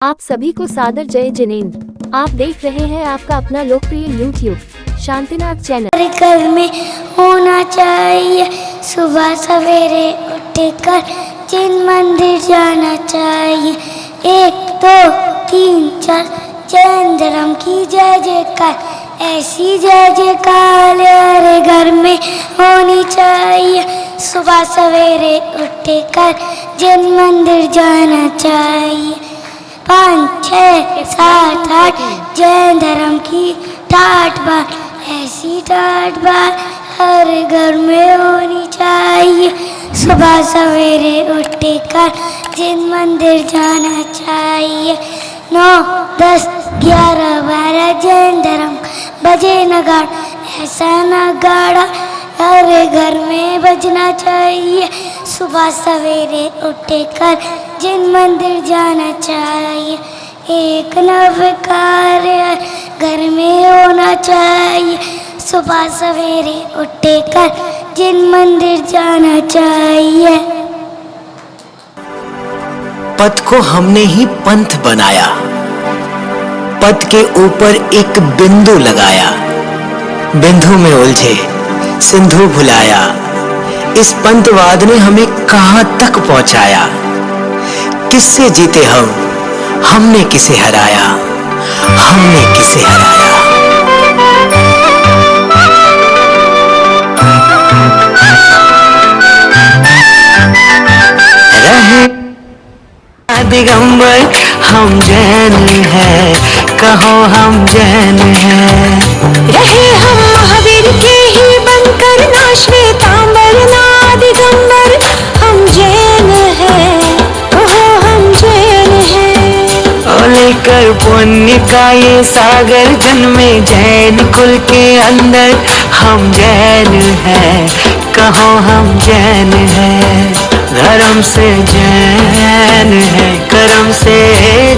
आप सभी को सादर जय जिनेंद्र। आप देख रहे हैं आपका अपना लोकप्रिय यूट्यूब शांतिनाथ चैनल। घर में होना चाहिए, सुबह सवेरे उठकर जिन मंदिर जाना चाहिए। 1 2 3 4 जैन धर्म की जय जयकार, ऐसी जय जयकार हर घर में होनी चाहिए। सुबह सवेरे उठकर जिन मंदिर जाना चाहिए। 5 6 7 8 जैन धर्म की ठाठ बार, ऐसी ठाठ बार हर घर में होनी चाहिए। सुबह सवेरे उठकर जिन मंदिर जाना चाहिए। 9 10 11 12 जैन धर्म बजे नगाड़ा, ऐसा नगाड़ा हर घर में बजना चाहिए। सुबह सवेरे उठकर जिन मंदिर जाना चाहिए। एक नव कार्य घर में होना चाहिए। सुबह सवेरे उठकर जिन मंदिर जाना चाहिए। पद को हमने ही पंथ बनाया, पद के ऊपर एक बिंदु लगाया। बिंदु में उलझे सिंधु भुलाया, इस पंथवाद ने हमें कहां तक पहुंचाया। किससे जीते हमने किसे हराया, हमने किसे हराया। दिगंबर हम जैन हैं, कहो हम जैन हैं। रहे हम महावीर के ही बनकर, ना श्वेतांबर ना दिगंबर, हम जैन हैं, कहो हम जैन हैं। लेकर पुण्य का ये सागर जन्मे जैन कुल के अंदर, हम जैन हैं, कहो हम जैन हैं। धर्म से जैन है, कर्म से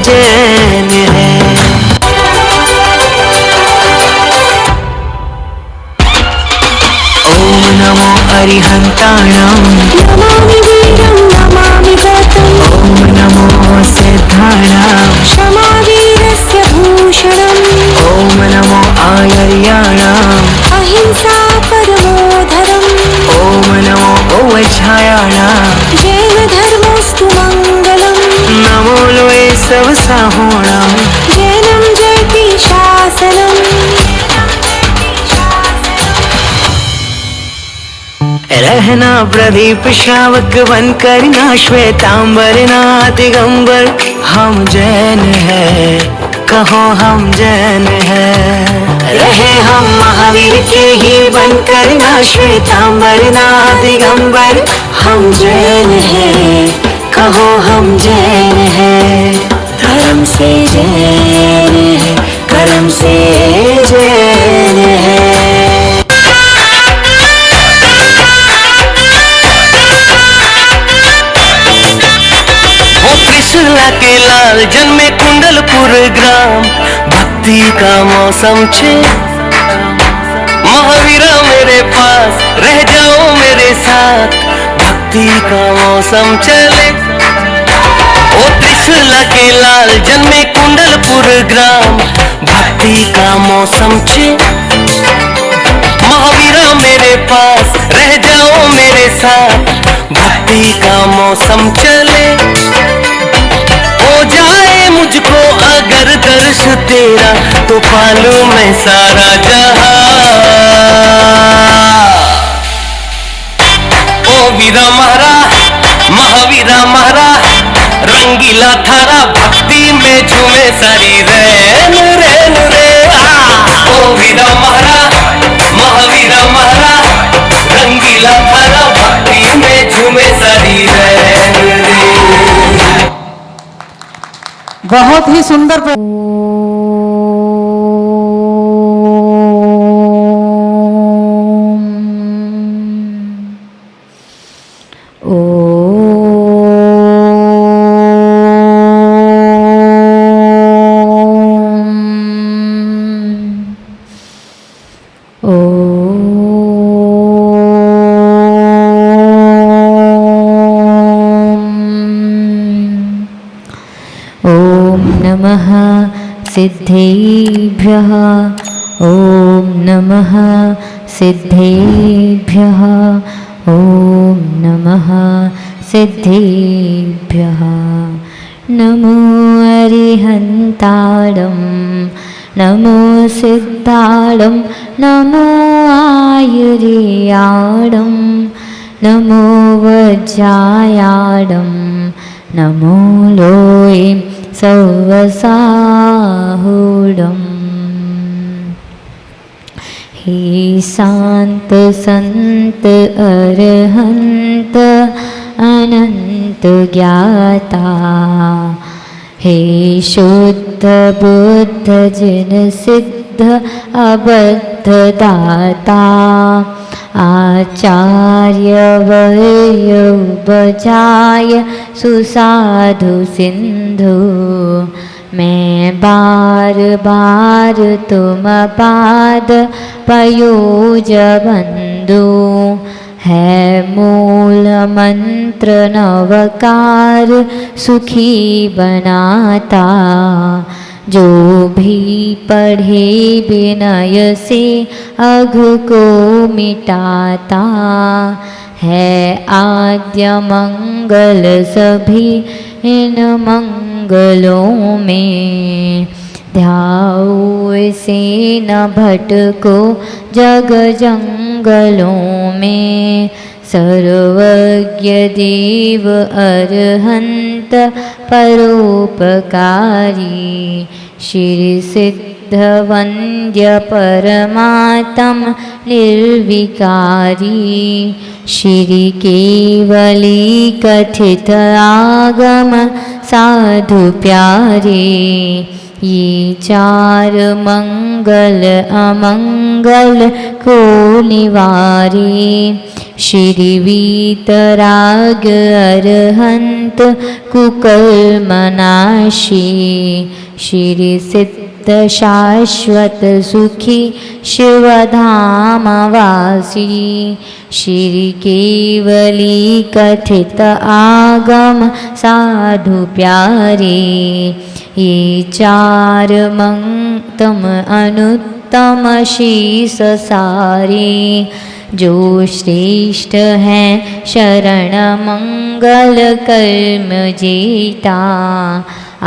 जैन है। ओम नमो अरिहंताणं, नमामि वीरं नमामि गौतम। ओम नमो सिद्धाणां, क्षमा वीरस्य भूषणम्। ओम नमो आयर्याणां, अहिंसा परमो धर्म। ओम नमो ओवज्झायाणां, जैन धर्मोस्तु मंगलम्। नमो लोए सब साहोणां, जैनम जयति शासनम्। रहना प्रदीप शावक बनकर, ना श्वेतांबर ना दिगंबर, हम जैन हैं, कहो हम जैन हैं। रहे हम महावीर के ही बनकर, ना श्वेतांबर ना दिगंबर, हम जैन हैं, कहो हम जैन हैं। धर्म से जैन है, कर्म से जैन है। त्रिशूला के लाल जन्मे कुंडलपुर ग्राम, भक्ति का मौसम छे। महावीरा मेरे पास रह जाओ मेरे साथ, भक्ति का मौसम चले। ओ त्रिशूला के लाल जन्मे कुंडलपुर ग्राम, भक्ति का मौसम छे। महावीरा मेरे पास रह जाओ मेरे साथ, भक्ति का मौसम चले। हो जाए मुझको अगर दर्श तेरा, तो पालूं मैं सारा जहां। ओ वीरा महारा, महावीरा महारा, रंगीला थारा भक्ति में झूमे सारी रैन रैन रे। ओ वीरा महारा, महावीरा महारा, रंगीला थारा भक्ति में झूमे सारी रैन रे। बहुत ही सुंदर ओम नमः सिद्धेभ्यः ॐ नमः सिद्धेभ्यः ॐ नमः सिद्धेभ्यः नमो अरिहन्ताणं नमो सिद्धाणं नमो आयुर्याणं नमो वज्रायाणं नमो लोये सौवसाहूढम् हे शांत संत अरहंत अनंत ज्ञाता हे शुद्ध बुद्ध जिन सिद्ध अबद्ध दाता आचार्य वर्य उपजाय सुसाधु सिंधु मैं बार बार तुम पाद पयोज बंदु है मूल मंत्र नवकार सुखी बनाता जो भी पढ़े विनय से अघ को मिटाता है आद्य मंगल सभी इन मंगलों में ध्याओ से न भटको जग जंगलों में सर्वज्ञ देव अरहंत परोपकारी श्री सिद्ध वंद्य परमात्म निर्विकारी श्री केवली कथित आगम साधु प्यारे ये चार मंगल अमंगल को निवारे श्री वीतराग अरहंत कुकर्मनाशी श्री सिद्ध शाश्वत सुखी शिवधाम वासी श्री केवली कथित आगम साधु प्यारे ये चार मंगतम अनुत्तम शीस सारे जो श्रेष्ठ हैं शरण मंगल कर्म जेता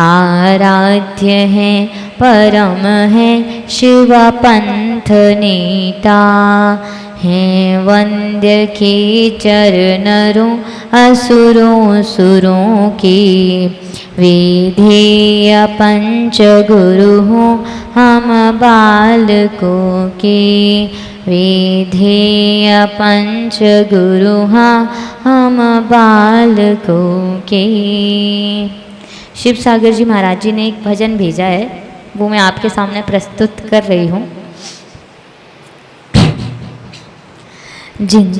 आराध्य हैं परम है शिव पंथ नेता हैं वंद्य के चरणरों असुरों सुरों के विधेय पंच गुरु हो हम बालकों के विधेय पंच गुरु हम बालकों के। शिव सागर जी महाराज जी ने एक भजन भेजा है, वो मैं आपके सामने प्रस्तुत कर रही हूँ। जिन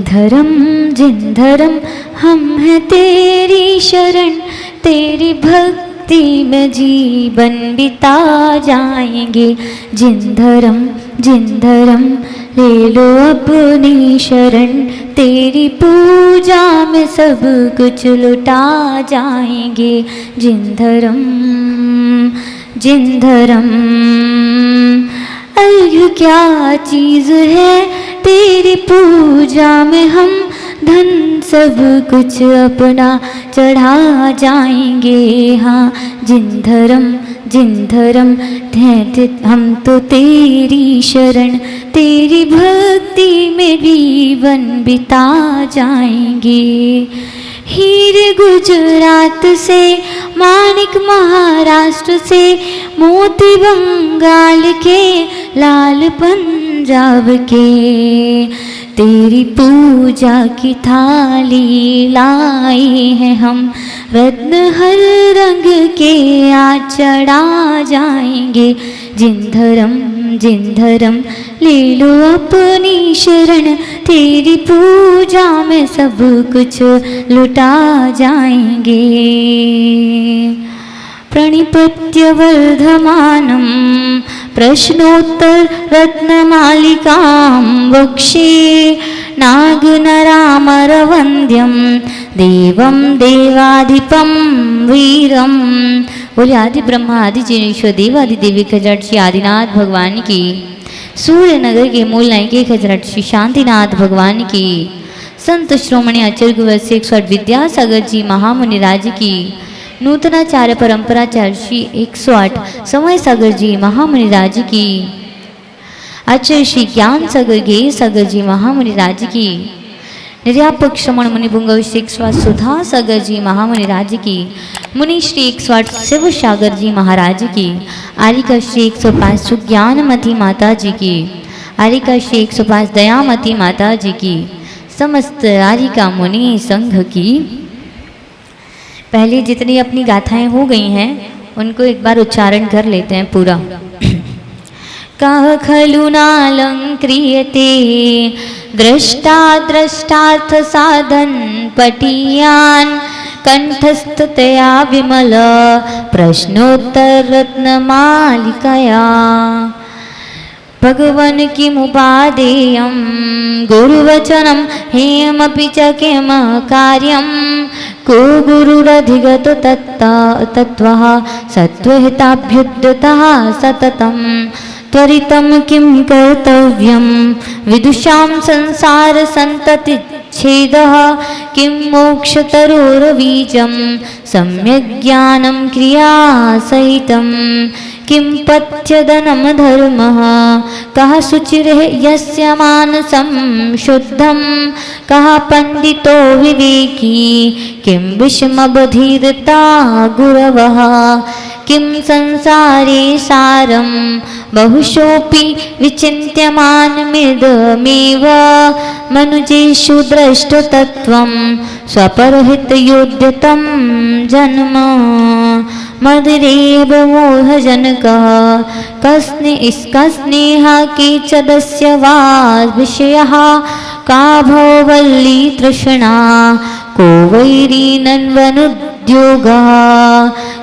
धर्म हम हैं तेरी शरण, तेरी भक्ति में जीवन बिता जाएंगे। जिन धर्म ले लो अपनी शरण, तेरी पूजा में सब कुछ लुटा जाएंगे। जिन धर्म अर्घ क्या चीज़ है तेरी पूजा में, हम धन सब कुछ अपना चढ़ा जाएंगे। हाँ जिन धर्म हम तो तेरी शरण, तेरी भक्ति में जीवन बिता जाएंगे। हीर गुजरात से, माणिक महाराष्ट्र से, मोती बंगाल के, लाल पंजाब के, तेरी पूजा की थाली लाई है हम। रत्न हर रंग के आज चढ़ा जाएंगे। जिन धर्म ले लो अपनी शरण, तेरी पूजा में सब कुछ लुटा जाएंगे। प्रणिपत्य वर्धमानं प्रश्नोत्तर रत्नमालिकां वक्षे, नागनरामरवन्द्यं देवं देवाधिपं वीरं बोले आदि ब्रह्मा आदि जिनेश्वर देव आदि देवी खजट श्री आदिनाथ भगवान की, सूर्य नगर के मूल नायके खजट श्री शांतिनाथ भगवान की, संत श्रोमणी आचार्य गुरुवत्स्य 108 विद्यासागर जी महामुनि राज की, नूतनाचार्य परंपराचार्य श्री 108 समय सागर जी महामुनि राज की, आचार्य श्री ज्ञान सागर गे सागर जी महामुनि राज की, निर्यापक श्रमण मुनि पुंगव श्री 108 सुधा सागर जी महामुनि राज की, मुनि श्री 108 शिव सागर जी महाराज की, आरिका श्री 105 सुज्ञानमती माता जी की, आरिका श्री 105 दयामती माता जी की, समस्त आरिका मुनि संघ की। पहले जितनी अपनी गाथाएं हो गई हैं उनको एक बार उच्चारण कर लेते हैं पूरा। कः खलु नालंक्रियते दृष्टा द्रष्टार्थ साधन पटीयान् कंठस्थतया विमल प्रश्नोत्तर रत्नमालिकया, भगवन् किमुपादेयं गुरुवचनं हेमपि च किम कार्यं, को गुरुरधिगतो तत्त्वः सत्त्वहिताभ्युद्यतः सततं, त्वरितं किं कर्तव्यं विदुषां संसारसन्ततिच्छेदः, किं मोक्षतरोरबीजं सम्यक् ज्ञानं क्रियासहितं, किं पथ्यदनं धर्मः कः शुचिर्ः यस्य मानसं शुद्धं, कः पण्डितो विवेकी किं विषमबधिरता गुरवः, किं संसारे सारं बहुशोऽपि विचिन्त्यमानमिदमेव, मनुजेषु द्रष्टतत्त्वं स्वपरहितयोद्यतं जन्म, मदिरेव मोहजनकः कस्नेहा केचदस्य वा विषयः, का भववल्ली तृष्णा को वैरी नन्वनुद्योगः,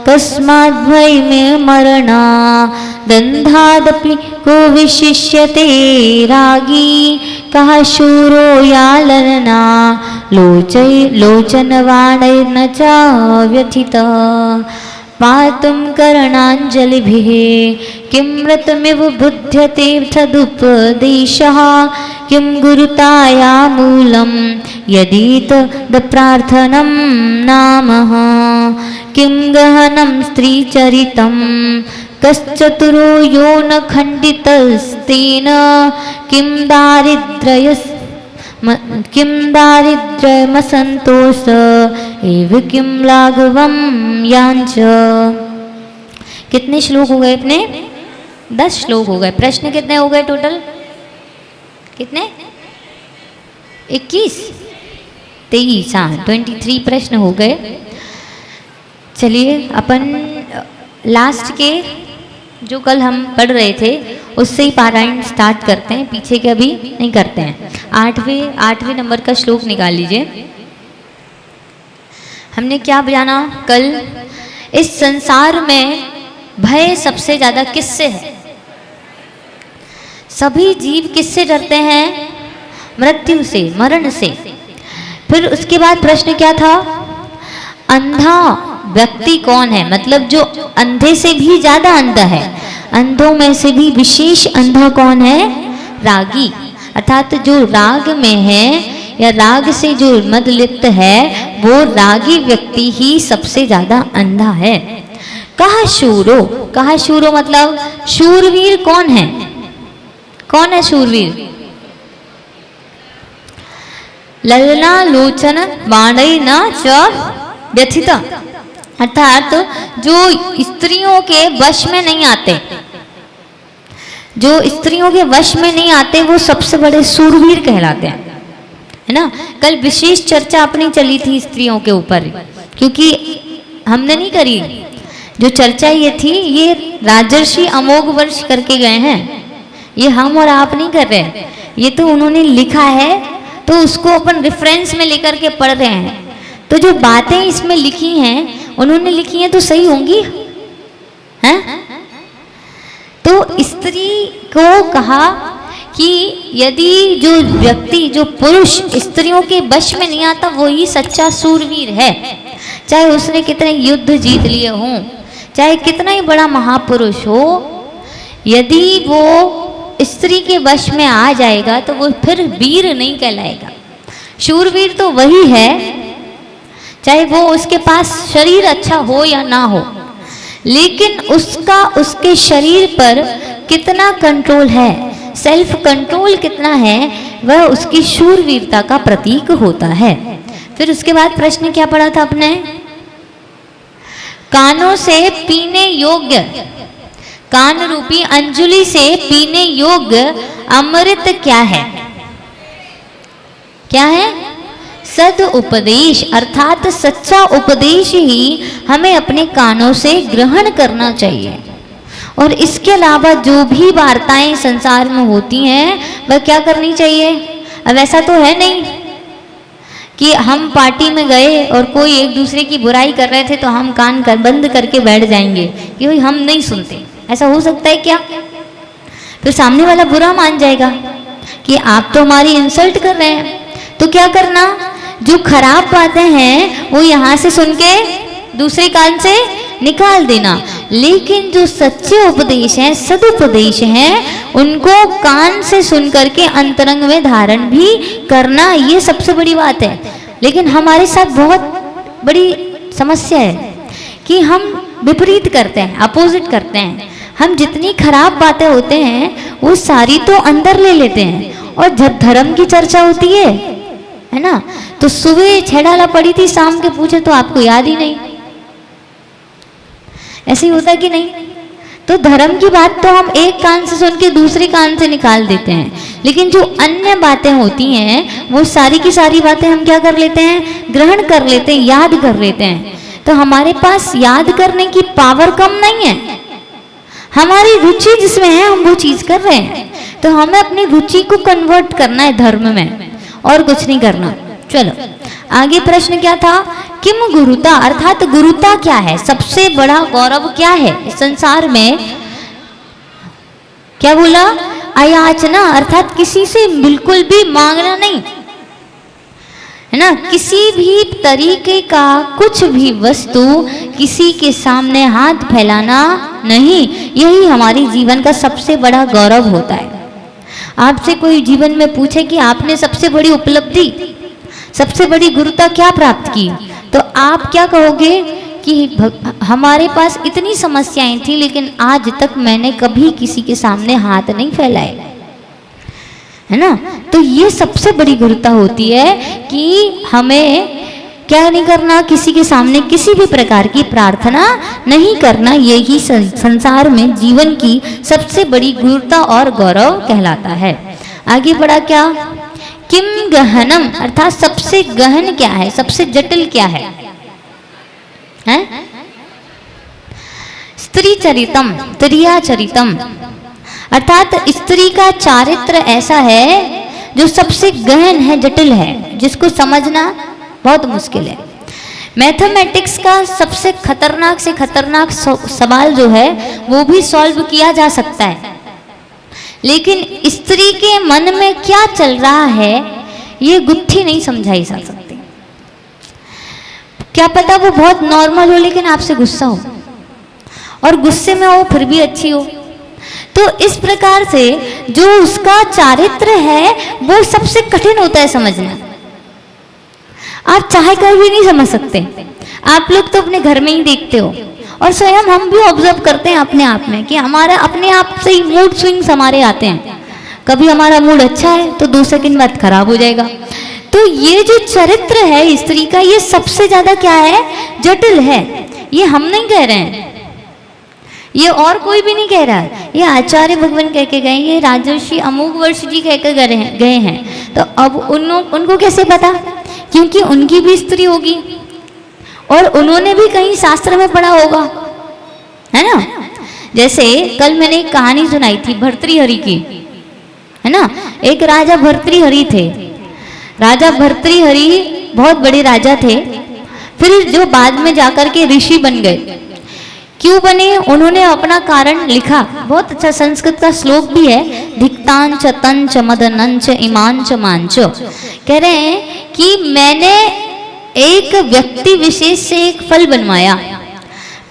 कस्माद्वै मे मरणा दन्धादपि को विशिष्यते रागी, कः शूरो यालना लोचनवाणैर्न च व्यथितः, पातुं करणाञ्जलिभिः किं मृतमिव बुध्यते तदुपदेशः, किं गुरुताया मूलं यदि तदप्रार्थनं नामः, किं गहनं स्त्रीचरितं कश्चतुरो यो न खण्डितस्तेन, किं दारिद्र्यमसन्तोष एव किं लाघवं याञ्च। कितने श्लोक हो गए अपने? 10 श्लोक हो गए। प्रश्न कितने हो गए टोटल? कितने? 21 23, हाँ 23 प्रश्न हो गए। चलिए अपन लास्ट के जो कल हम पढ़ रहे थे उससे ही पारायण स्टार्ट करते हैं, पीछे के अभी नहीं करते हैं। 8वें नंबर का श्लोक निकाल लीजिए। हमने क्या जाना कल? इस संसार में भय सबसे ज्यादा किससे है? सभी जीव किससे डरते हैं? मृत्यु से, मरण से। फिर उसके बाद प्रश्न क्या था? अंधा व्यक्ति कौन है? मतलब जो अंधे से भी ज्यादा अंधा है, अंधों में से भी विशेष अंधा कौन है? रागी, अर्थात जो राग में है या राग से जो मद लिप्त है वो रागी व्यक्ति ही सबसे ज्यादा अंधा है। कहा शूरो, कहा शूरो मतलब शूरवीर कौन है? कौन है शूरवीर? ललना लोचन बाणई न च व्यथिता, अर्थात जो स्त्रियों के वश में नहीं आते, जो स्त्रियों के वश में नहीं आते वो सबसे बड़े शूरवीर कहलाते हैं, है ना। कल विशेष चर्चा अपनी चली थी स्त्रियों के ऊपर, क्योंकि हमने नहीं करी। जो चर्चा ये थी ये राजर्षि अमोघ वर्ष करके गए हैं, ये हम और आप नहीं कर रहे, ये तो उन्होंने लिखा है तो उसको अपन रेफरेंस में लेकर के पढ़ रहे हैं। तो जो बातें इसमें लिखी हैं उन्होंने लिखी हैं तो सही होंगी, हैं? तो स्त्री को कहा कि यदि जो व्यक्ति, जो पुरुष स्त्रियों के वश में नहीं आता वो ही सच्चा शूरवीर है। चाहे उसने कितने युद्ध जीत लिए हों, चाहे कितना ही बड़ा महापुरुष हो, यदि वो स्त्री के वश में आ जाएगा तो वो फिर वीर नहीं कहलाएगा। शूरवीर तो वही है, चाहे वो उसके पास शरीर अच्छा हो या ना हो, लेकिन उसका उसके शरीर पर कितना कंट्रोल है, सेल्फ कंट्रोल कितना है, वह उसकी शूरवीरता का प्रतीक होता है। फिर उसके बाद प्रश्न क्या पढ़ा था आपने? कानों से पीने योग्य, कान रूपी अंजुलि से पीने योग्य अमृत क्या है? क्या है? सद उपदेश, अर्थात सच्चा उपदेश ही हमें अपने कानों से ग्रहण करना चाहिए। और इसके अलावा जो भी वार्ताएं संसार में होती हैं वह क्या करनी चाहिए? अब ऐसा तो है नहीं कि हम पार्टी में गए और कोई एक दूसरे की बुराई कर रहे थे तो हम कान बंद करके बैठ जाएंगे कि भाई हम नहीं सुनते। ऐसा हो सकता है क्या? फिर सामने वाला बुरा मान जाएगा कि आप तो हमारी इंसल्ट कर रहे हैं। तो क्या करना? जो खराब बातें हैं वो यहाँ से सुन के दूसरे कान से निकाल देना, लेकिन जो सच्चे उपदेश हैं, सदुपदेश हैं, उनको कान से सुन करके अंतरंग में धारण भी करना, ये सबसे बड़ी बात है। लेकिन हमारे साथ बहुत बड़ी समस्या है कि हम विपरीत करते हैं, अपोजिट करते हैं। हम जितनी खराब बातें होते हैं वो सारी तो अंदर ले लेते हैं, और जब धर्म की चर्चा होती है ना, तो सुबह छेड़ाला पड़ी थी, शाम के पूछे तो आपको याद ही नहीं। ऐसे ही होता कि नहीं? तो धर्म की बात तो हम एक कान से सुन के दूसरे कान से निकाल देते हैं, लेकिन जो अन्य बातें होती हैं वो सारी की सारी बातें हम क्या कर लेते हैं? ग्रहण कर लेते हैं, याद कर लेते हैं। तो हमारे पास याद करने की पावर कम नहीं है, हमारी रुचि जिसमें है हम वो चीज कर रहे हैं। तो हमें अपनी रुचि को कन्वर्ट करना है धर्म में, और कुछ नहीं करना। चलो आगे प्रश्न क्या था? किम गुरुता, अर्थात गुरुता क्या है? सबसे बड़ा गौरव क्या है इस संसार में? क्या बोला? अयाचना, अर्थात किसी से बिल्कुल भी मांगना नहीं, है ना? किसी भी तरीके का कुछ भी वस्तु किसी के सामने हाथ फैलाना नहीं, यही हमारे जीवन का सबसे बड़ा गौरव होता है। आपसे कोई जीवन में पूछे कि आपने सबसे बड़ी उपलब्धि, सबसे बड़ी गुरुता क्या प्राप्त की, तो आप क्या कहोगे? कि हमारे पास इतनी समस्याएं थी लेकिन आज तक मैंने कभी किसी के सामने हाथ नहीं फैलाए, है ना? तो ये सबसे बड़ी गुरुता होती है कि हमें क्या नहीं करना? किसी के सामने किसी भी प्रकार की प्रार्थना नहीं करना। यही संसार में जीवन की सबसे बड़ी गुरुता और गौरव कहलाता है। आगे बढ़ा क्या? किम गहनम, अर्थात सबसे गहन क्या है, सबसे जटिल क्या है? हैं? स्त्री चरितम, त्रिया चरितम, अर्थात स्त्री का चारित्र ऐसा है जो सबसे गहन है, जटिल है, जिसको समझना बहुत मुश्किल है। मैथमेटिक्स का सबसे खतरनाक से खतरनाक सवाल जो है वो भी सॉल्व किया जा सकता है, लेकिन स्त्री के मन में क्या चल रहा है ये गुत्थी नहीं समझाई जा सकती। क्या पता वो बहुत नॉर्मल हो लेकिन आपसे गुस्सा हो, और गुस्से में हो फिर भी अच्छी हो। तो इस प्रकार से जो उसका चारित्र है वो सबसे कठिन होता है समझना। आप चाहे कर भी नहीं समझ सकते। आप लोग तो अपने घर में ही देखते हो, और स्वयं हम भी ऑब्जर्व करते हैं अपने आप में कि हमारा अपने आप से ही मूड स्विंग्स हमारे आते हैं। कभी हमारा मूड अच्छा है तो 2 सेकंड बाद खराब हो जाएगा। तो ये जो चरित्र है स्त्री का, ये सबसे ज्यादा क्या है? जटिल है। ये हम नहीं कह रहे हैं, ये और कोई भी नहीं कह रहा है, ये आचार्य भगवान कह के गए, ये राजर्षि अमोघ वर्ष जी कह के गए हैं। तो अब उनको कैसे पता? क्योंकि उनकी भी स्त्री होगी और उन्होंने भी कहीं शास्त्र में पढ़ा होगा, है ना? जैसे कल मैंने एक कहानी सुनाई थी भर्तृहरि की, है ना? एक राजा भर्तृहरि थे। राजा भर्तृहरि बहुत बड़े राजा थे, फिर जो बाद में जाकर के ऋषि बन गए। क्यों बने? उन्होंने अपना कारण लिखा। बहुत अच्छा संस्कृत का श्लोक भी है, धिक्तांच तंच मदनंच इमांच मांच। कह रहे हैं कि मैंने एक व्यक्ति विशेष से एक फल बनवाया,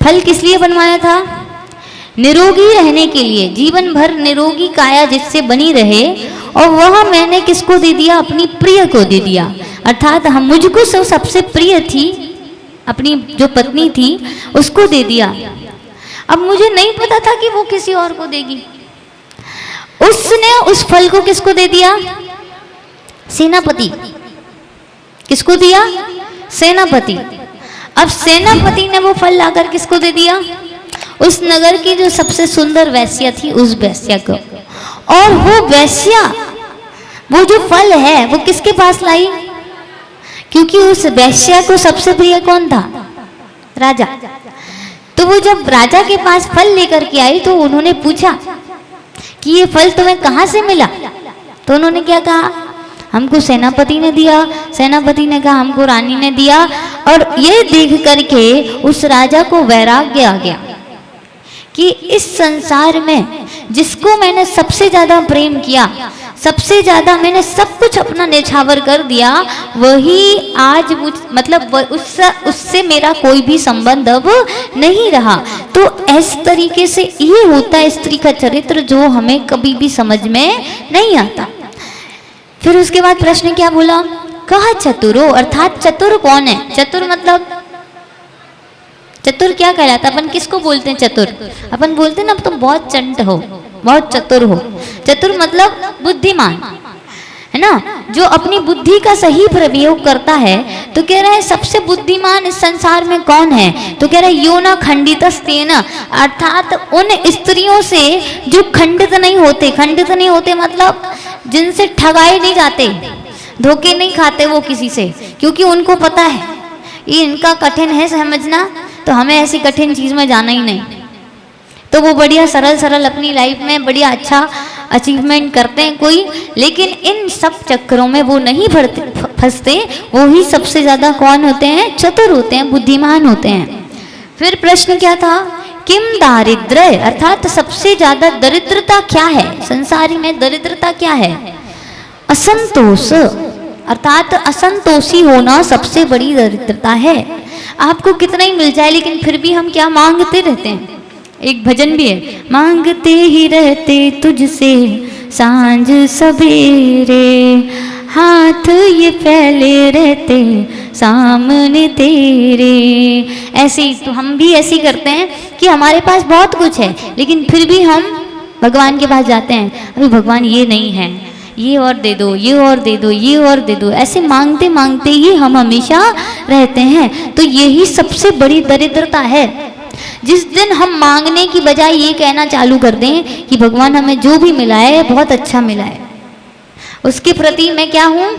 फल किस लिए बनवाया था? निरोगी रहने के लिए, जीवन भर निरोगी काया जिससे बनी रहे, और वह मैंने किसको दे दिया? अपनी प्रिय को दे दिया। अर्थात हम मुझको सबसे प्रिय थी, अपनी जो पत्नी थी उसको दे दिया। अब मुझे नहीं पता था कि वो किसी और को देगी। उसने उस फल को किसको दे दिया? सेनापति। किसको दिया? सेनापति। अब सेनापति ने वो फल लाकर किसको दे दिया? उस नगर की जो सबसे सुंदर वैश्या थी, उस वैश्या को। और वो वैश्या वो जो फल है वो किसके पास लाई? क्योंकि उस वैश्या को सबसे प्रिय कौन था? राजा। तो वो जब राजा के पास फल लेकर के आई तो उन्होंने पूछा कि ये फल तुम्हें कहाँ से मिला? तो उन्होंने क्या कहा? हमको सेनापति ने दिया। सेनापति ने कहा हमको रानी ने दिया। और ये देख करके उस राजा को वैराग्य आ गया कि इस संसार में जिसको मैंने सबसे ज्यादा प्रेम किया, सबसे ज्यादा मैंने सब कुछ अपना न्यौछावर कर दिया, वही आज मतलब उससे मेरा कोई भी संबंध अब नहीं रहा। तो इस तरीके से ये होता है स्त्री का चरित्र, जो हमें कभी भी समझ में नहीं आता। फिर उसके बाद प्रश्न क्या बोला? कहा चतुरो, अर्थात चतुर कौन है? चतुर मतलब चतुर क्या कहलाता है? अपन किसको बोलते हैं चतुर? अपन बोलते हैं ना तुम बहुत चंट हो, बहुत चतुर हो। चतुर मतलब बुद्धिमान, है ना, जो अपनी बुद्धि का सही प्रयोग करता है। तो कह रहा है सबसे बुद्धिमान इस संसार में कौन है? तो कह रहा है योना खंडितस्तेन, अर्थात उन स्त्रियों से जो खंडित नहीं होते। खंडित नहीं होते मतलब जिनसे ठगाए नहीं जाते, धोखे नहीं खाते वो किसी से, क्योंकि उनको पता है ये इनका कठिन है समझना, तो हमें ऐसी कठिन चीज में जाना ही नहीं। तो वो बढ़िया सरल सरल अपनी लाइफ में बढ़िया अच्छा अचीवमेंट करते हैं कोई, लेकिन इन सब चक्करों में वो नहीं फंसते। वो ही सबसे ज्यादा कौन होते हैं? चतुर होते हैं, बुद्धिमान होते हैं। फिर प्रश्न क्या था? किम दारिद्र्य, अर्थात सबसे ज्यादा दरिद्रता क्या है? संसार में दरिद्रता क्या है? असंतोष, अर्थात असंतोषी होना सबसे बड़ी दरिद्रता है। आपको कितना ही मिल जाए लेकिन फिर भी हम क्या मांगते रहते हैं। एक भजन भी है, मांगते ही रहते तुझसे सांझ सवेरे, हाथ ये फैले रहते सामने तेरे। ऐसे ही तो हम भी ऐसे ही करते हैं कि हमारे पास बहुत कुछ है लेकिन फिर भी हम भगवान के पास जाते हैं, अभी भगवान ये नहीं है, ये और दे दो, ये और दे दो, ये और दे दो। ऐसे मांगते मांगते ही हम हमेशा रहते हैं। तो यही सबसे बड़ी दरिद्रता है। जिस दिन हम मांगने की बजाय ये कहना चालू कर दें कि भगवान हमें जो भी मिला है बहुत अच्छा मिला है, उसके प्रति मैं क्या हूँ?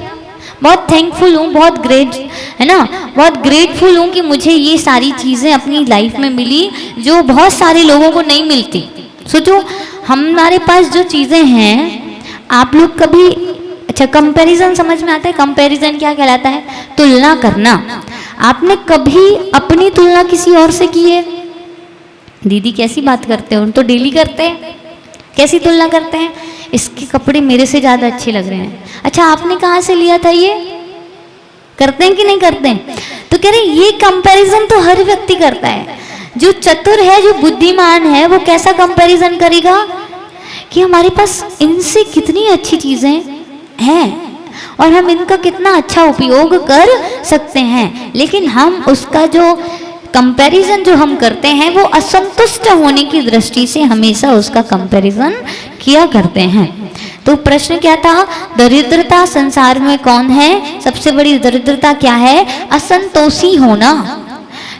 बहुत थैंकफुल हूँ, बहुत ग्रेट, है ना, बहुत ग्रेटफुल हूँ कि मुझे ये सारी चीज़ें अपनी लाइफ में मिली जो बहुत सारे लोगों को नहीं मिलती। सोचो हमारे पास जो चीज़ें हैं, आप लोग कभी, अच्छा कंपैरिजन समझ में आता है? कंपैरिजन क्या कहलाता है? तुलना करना। आपने कभी अपनी तुलना किसी और से की है? दीदी कैसी बात करते हो, तो डेली करते हैं। कैसी तुलना करते हैं? इसके कपड़े मेरे से ज़्यादा अच्छे लग रहे हैं। अच्छा आपने कहाँ से लिया था? ये करते हैं कि नहीं करते हैं? तो कह रहे ये कंपैरिजन तो हर व्यक्ति करता है। जो चतुर है, जो बुद्धिमान है, वो कैसा कंपैरिजन करेगा कि हमारे पास इनसे कितनी अच्छी चीज़ें हैं और हम इनका कितना अच्छा उपयोग कर सकते हैं। लेकिन हम उसका जो कंपैरिजन जो हम करते हैं वो असंतुष्ट होने की दृष्टि से हमेशा उसका कंपैरिजन किया करते हैं। तो प्रश्न क्या था? दरिद्रता संसार में कौन है? सबसे बड़ी दरिद्रता क्या है? असंतोषी होना।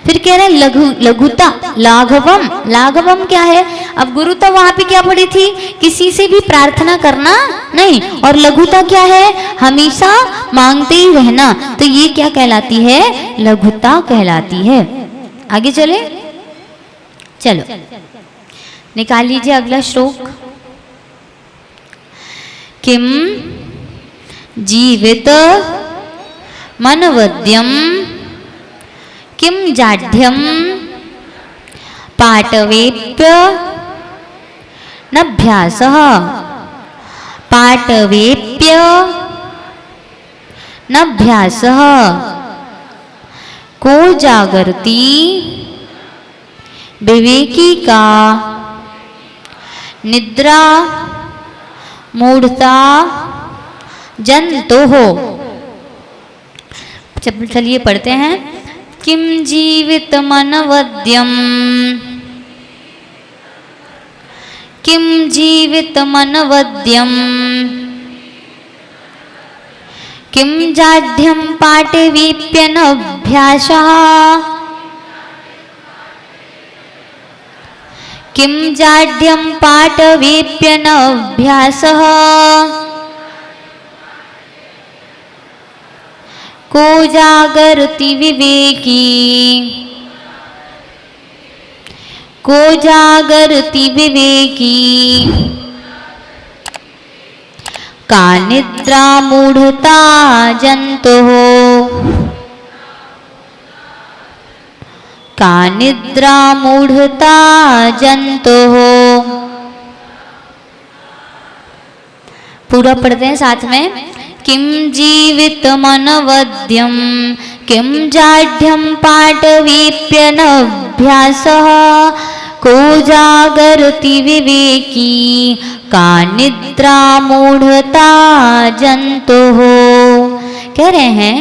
फिर कह रहे हैं लघुता, लाघवम। लाघवम क्या है? अब गुरुता वहां पे क्या पड़ी थी? किसी से भी प्रार्थना करना नहीं। और लघुता क्या है? हमेशा मांगते ही रहना। तो ये क्या कहलाती है? लघुता कहलाती है। आगे चले, चलो निकाल लीजिए अगला श्लोक। किम जीवित मनवद्यम किम जाढ्यम पाटवेप्य नभ्यासः पाटवेप्य नभ्यासः को जागर्ति विवेकी का निद्रा मूढ़ता जंतुः। चलिए पढ़ते हैं। किम जीवितमनवद्यम्, किम जीवितमनवद्यम्, किम जाढ्यं पाटवीप्यनभ्यासः, किम जाढ्यं पाटवीप्यनभ्यासः, को जागर्ति विवेकी, को जागर्ति विवेकी, का निद्रा मूढ़ता जंतुः, का निद्रा मूढ़ता जंतुः। पूरा पढ़ते हैं साथ में। किम जीवितमनवद्यं, किम जाढ्यं पाटवीप्यनभ्यासः, को जागर्ति विवेकी, का निद्रा मूढ़ता जंतुः। कह रहे हैं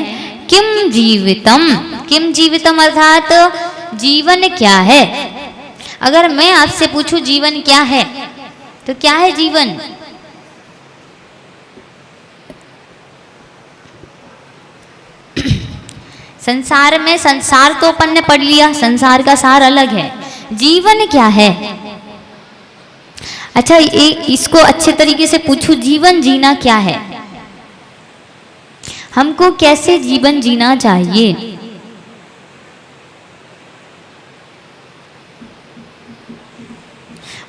किम जीवितम, किम जीवितम अर्थात जीवन क्या है। अगर मैं आपसे पूछूं जीवन क्या है, तो क्या है जीवन? संसार में, संसार तो अपन ने पढ़ लिया, संसार का सार अलग है। जीवन क्या है? अच्छा, इसको अच्छे तरीके से पूछूं, जीवन जीना क्या है? हमको कैसे जीवन जीना चाहिए?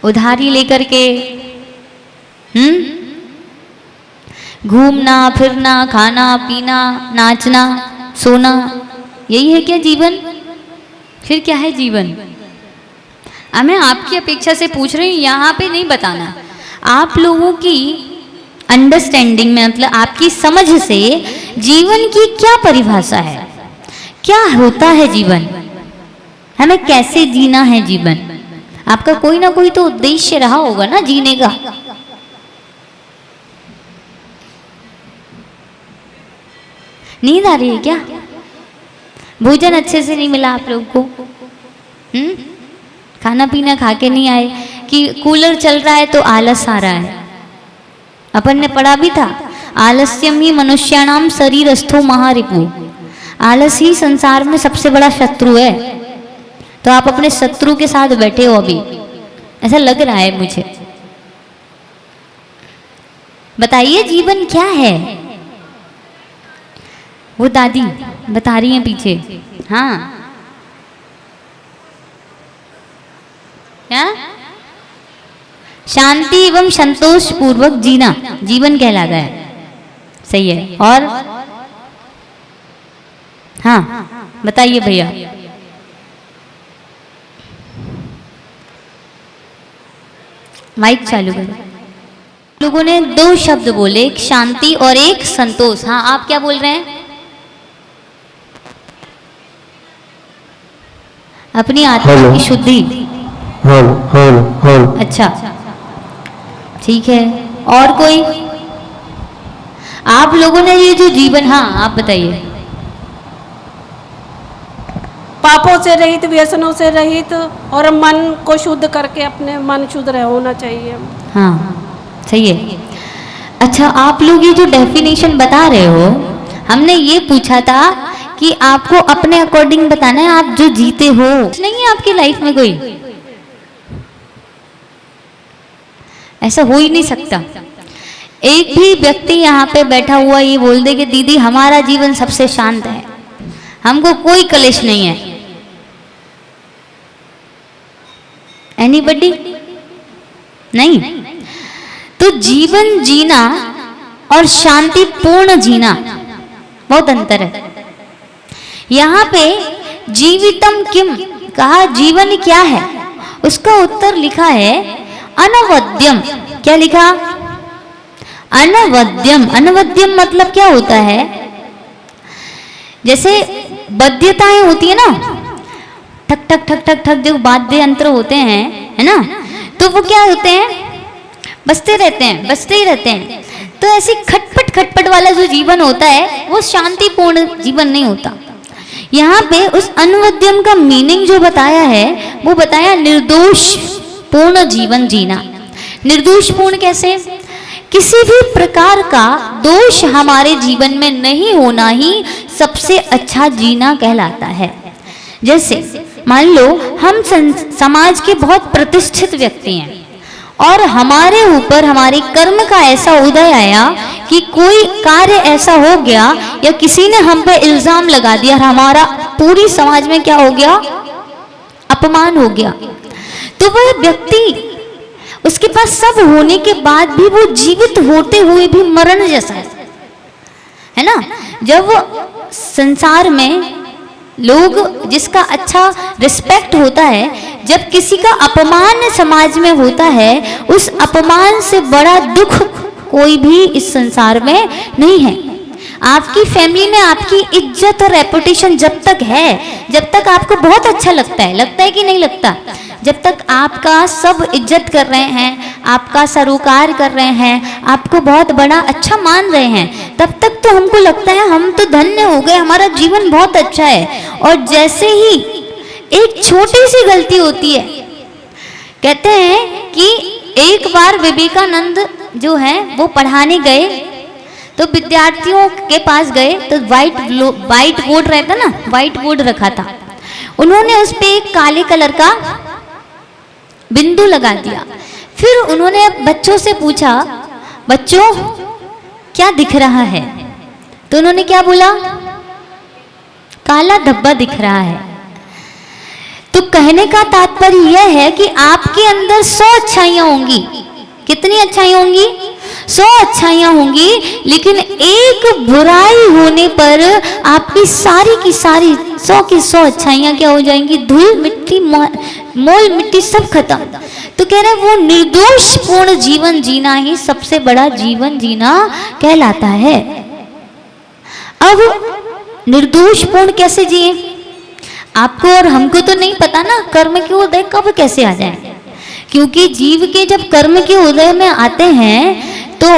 उधारी लेकर के घूमना फिरना, खाना पीना, नाचना सोना, यही है क्या जीवन? फिर क्या है जीवन? अब मैं आपकी अपेक्षा से पूछ रही हूँ, यहाँ पे नहीं बताना। आप लोगों की अंडरस्टैंडिंग में, मतलब आपकी समझ से जीवन की क्या परिभाषा है, क्या होता है जीवन, हमें कैसे जीना है जीवन? आपका कोई ना कोई तो उद्देश्य रहा होगा ना जीने का। नींद आ रही है क्या? भोजन अच्छे से नहीं मिला आप लोगों को? खाना पीना खा के नहीं आए? कि कूलर चल रहा है तो आलस आ रहा है? अपन ने पढ़ा भी था, आलस्यम ही मनुष्याणाम शरीरस्थो महारिपु। आलस ही संसार में सबसे बड़ा शत्रु है। तो आप अपने शत्रु के साथ बैठे हो अभी, ऐसा लग रहा है मुझे। बताइए जीवन क्या है? वो दादी बता रही हैं पीछे। हाँ, क्या? शांति एवं संतोष पूर्वक जीना जीवन कहलाता है। सही है। और हाँ बताइए भैया। माइक चालू करो। लोगों ने दो शब्द बोले, एक शांति और एक संतोष। हाँ, आप क्या बोल रहे हैं? अपनी आत्मा की शुद्धि। अच्छा, ठीक है। और कोई? आप लोगों ने ये जो जीवन, हाँ आप बताइए। पापों से रहित, व्यसनों से रहित, और मन को शुद्ध करके अपने मन शुद्ध होना चाहिए। हाँ सही है। अच्छा, आप लोग ये जो डेफिनेशन बता रहे हो, हमने ये पूछा था कि आपको अपने अकॉर्डिंग बताना है, आप जो जीते हो। नहीं है आपकी लाइफ में कोई, ऐसा हो ही नहीं सकता। एक भी व्यक्ति यहाँ पे बैठा हुआ ये बोल दे कि दीदी हमारा जीवन सबसे शांत है, हमको कोई कलेश नहीं है। एनीबडी? नहीं। तो जीवन जीना और शांतिपूर्ण जीना बहुत अंतर है। यहाँ पे जीवितम किम कहा, जीवन क्या है, उसका उत्तर लिखा है अनवद्यम। क्या लिखा? अनवद्यम। अनवद्यम मतलब क्या होता है? जैसे बद्यताएं होती है ना, ठक ठक ठक ठक ठक जो वाद्य यंत्र होते हैं, है ना, तो वो क्या होते हैं, बजते रहते हैं, बजते ही रहते हैं। तो ऐसी खटपट खटपट वाला जो जीवन होता है वो शांतिपूर्ण जीवन नहीं होता। यहाँ पे उस अनुवद्यम का मीनिंग जो बताया है वो बताया निर्दोष पूर्ण जीवन जीना। निर्दोष पूर्ण कैसे? किसी भी प्रकार का दोष हमारे जीवन में नहीं होना ही सबसे अच्छा जीना कहलाता है। जैसे मान लो हम समाज के बहुत प्रतिष्ठित व्यक्ति हैं और हमारे ऊपर हमारे कर्म का ऐसा उदय आया कि कोई कार्य ऐसा हो गया या किसी ने हम पे इल्जाम लगा दिया और हमारा पूरी समाज में क्या हो गया, अपमान हो गया। तो वह व्यक्ति, उसके पास सब होने के बाद भी वो जीवित होते हुए भी मरण जैसा है ना। जब वो संसार में लोग जिसका अच्छा रिस्पेक्ट होता है, जब किसी का अपमान समाज में होता है, उस अपमान से बड़ा दुख कोई भी इस संसार में नहीं है। आपकी फैमिली में आपकी इज्जत और रेपुटेशन जब तक है, जब तक आपको बहुत अच्छा लगता है कि नहीं लगता, जब तक आपका सब इज्जत कर रहे हैं, आपका सरोकार कर रहे हैं, आपको बहुत बड़ा अच्छा मान रहे हैं, तब तक तो हमको लगता है हम तो धन्य हो गए, हमारा जीवन बहुत अच्छा है। और जैसे ही एक छोटी सी गलती होती है, कहते हैं कि एक बार विवेकानंद जो है वो पढ़ाने गए तो विद्यार्थियों के पास गए तो वाइट बोर्ड रहता ना, वाइट बोर्ड रखा था, उन्होंने उस पे एक काले कलर का बिंदु लगा दिया। फिर उन्होंने बच्चों से पूछा, बच्चों क्या दिख रहा है? तो उन्होंने क्या बोला, काला धब्बा दिख रहा है। तो कहने का तात्पर्य यह है कि आपके अंदर 100 अच्छाइयां होंगी। कितनी अच्छाइयां होंगी? 100 अच्छाइयां होंगी, लेकिन एक बुराई होने पर आपकी सारी की सारी 100 की 100 अच्छाइयां क्या हो जाएंगी? धूल मिट्टी मोल मिट्टी सब खत्म। तो कह रहे वो निर्दोष पूर्ण जीवन जीना ही सबसे बड़ा जीवन जीना कहलाता है। अब निर्दोष पूर्ण कैसे जिए? आपको और हमको तो नहीं पता ना कर्म के उदय कब कैसे आ जाए, क्योंकि जीव के जब कर्म के उदय में आते हैं तो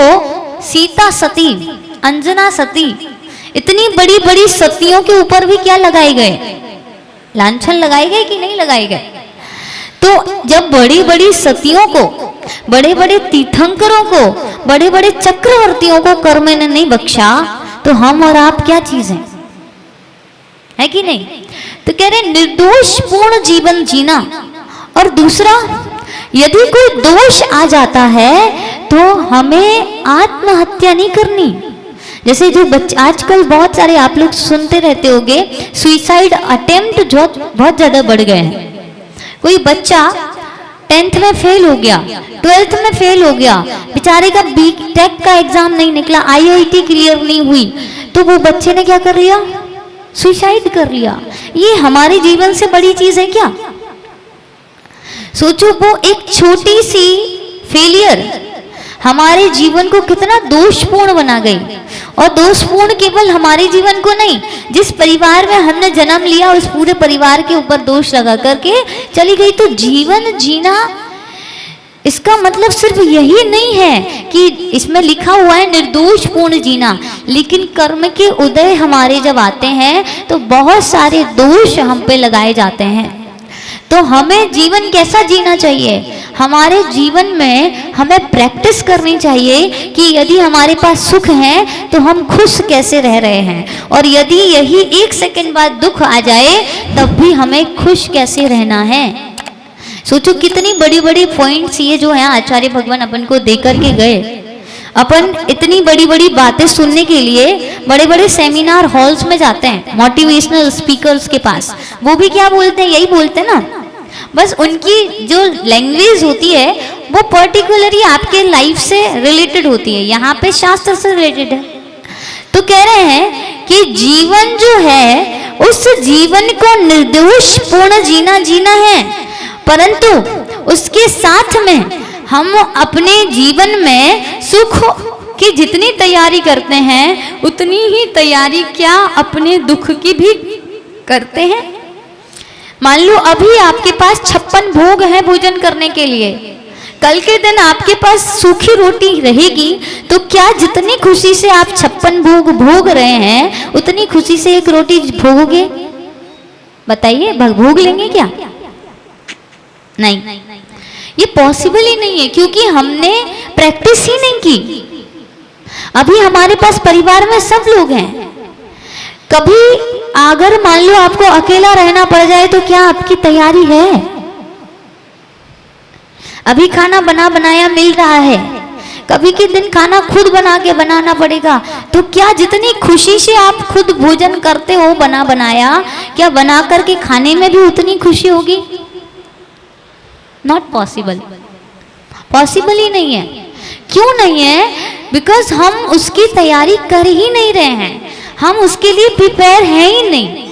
सीता सती, अंजना सती, इतनी बड़ी बड़ी सतियों के ऊपर भी क्या लगाए गए? लांछन लगाए गए कि नहीं लगाए गए? तो जब बड़ी बड़ी सतियों को, बड़े बड़े तीर्थंकरों को, बड़े बड़े चक्रवर्तियों को कर्म ने नहीं बख्शा, तो हम और आप क्या चीज है कि नहीं? तो कह रहे निर्दोष पूर्ण जीवन जीना। और दूसरा, यदि कोई दोष आ जाता है तो हमें आत्महत्या नहीं करनी। जैसे जो बच्चे आजकल बहुत सारे आप लोग सुनते रहते होंगे, सुइसाइड अटेम्प्ट जो बहुत ज्यादा बढ़ गए हैं। कोई बच्चा 10th में फेल हो गया, 12th में फेल हो गया, बेचारे का बीटेक का एग्जाम नहीं निकला, IIT क्लियर नहीं हुई, तो वो बच्चे ने क्या कर लिया? सुसाइड कर लिया। ये हमारे जीवन से बड़ी चीज है क्या? सोचो, वो एक छोटी सी फेलियर हमारे जीवन को कितना दोषपूर्ण बना गई। और दोषपूर्ण केवल हमारे जीवन को नहीं, जिस परिवार में हमने जन्म लिया उस पूरे परिवार के ऊपर दोष लगा करके चली गई। तो जीवन जीना, इसका मतलब सिर्फ यही नहीं है कि इसमें लिखा हुआ है निर्दोष पूर्ण जीना, लेकिन कर्म के उदय हमारे जब आते हैं तो बहुत सारे दोष हम पे लगाए जाते हैं। तो हमें जीवन कैसा जीना चाहिए? हमारे जीवन में हमें प्रैक्टिस करनी चाहिए कि यदि हमारे पास सुख है तो हम खुश कैसे रह रहे हैं, और यदि यही 1 सेकंड बाद दुख आ जाए तब भी हमें खुश कैसे रहना है। सोचो कितनी बड़ी बड़ी पॉइंट्स ये जो है आचार्य भगवान अपन को दे करके गए। अपन इतनी बड़ी बड़ी बातें सुनने के लिए बड़े बड़े सेमिनार हॉल्स में जाते हैं, मोटिवेशनल स्पीकर्स के पास। वो भी क्या बोलते हैं? यही बोलते हैं ना, बस उनकी जो लैंग्वेज होती है वो पर्टिकुलरली आपके लाइफ से रिलेटेड होती है, यहाँ पे शास्त्र से रिलेटेड है। तो कह रहे हैं कि जीवन जो है उस जीवन को निर्दोष पूर्ण जीना है, परंतु उसके साथ में हम अपने जीवन में सुख की जितनी तैयारी करते हैं उतनी ही तैयारी क्या अपने दुख की भी करते हैं। मान लो अभी आपके पास 56 भोग है भोजन करने के लिए, कल के दिन आपके पास सूखी रोटी रहेगी तो क्या जितनी खुशी से आप 56 भोग भोग रहे हैं उतनी खुशी से एक रोटी भोगोगे? बताइए, भोग लेंगे क्या? नहीं, ये पॉसिबल ही नहीं है, क्योंकि हमने प्रैक्टिस ही नहीं की। अभी हमारे पास परिवार में सब लोग हैं, कभी अगर मान लो आपको अकेला रहना पड़ जाए तो क्या आपकी तैयारी है? अभी खाना बना बनाया मिल रहा है, कभी के दिन खाना खुद बना के बनाना पड़ेगा, तो क्या जितनी खुशी से आप खुद भोजन करते हो बना बनाया, क्या बना करके खाने में भी उतनी खुशी होगी? नॉट पॉसिबल, पॉसिबल ही नहीं है। क्यों नहीं है? बिकॉज हम उसकी तैयारी कर ही नहीं रहे हैं, हम उसके लिए प्रिपेयर हैं ही नहीं।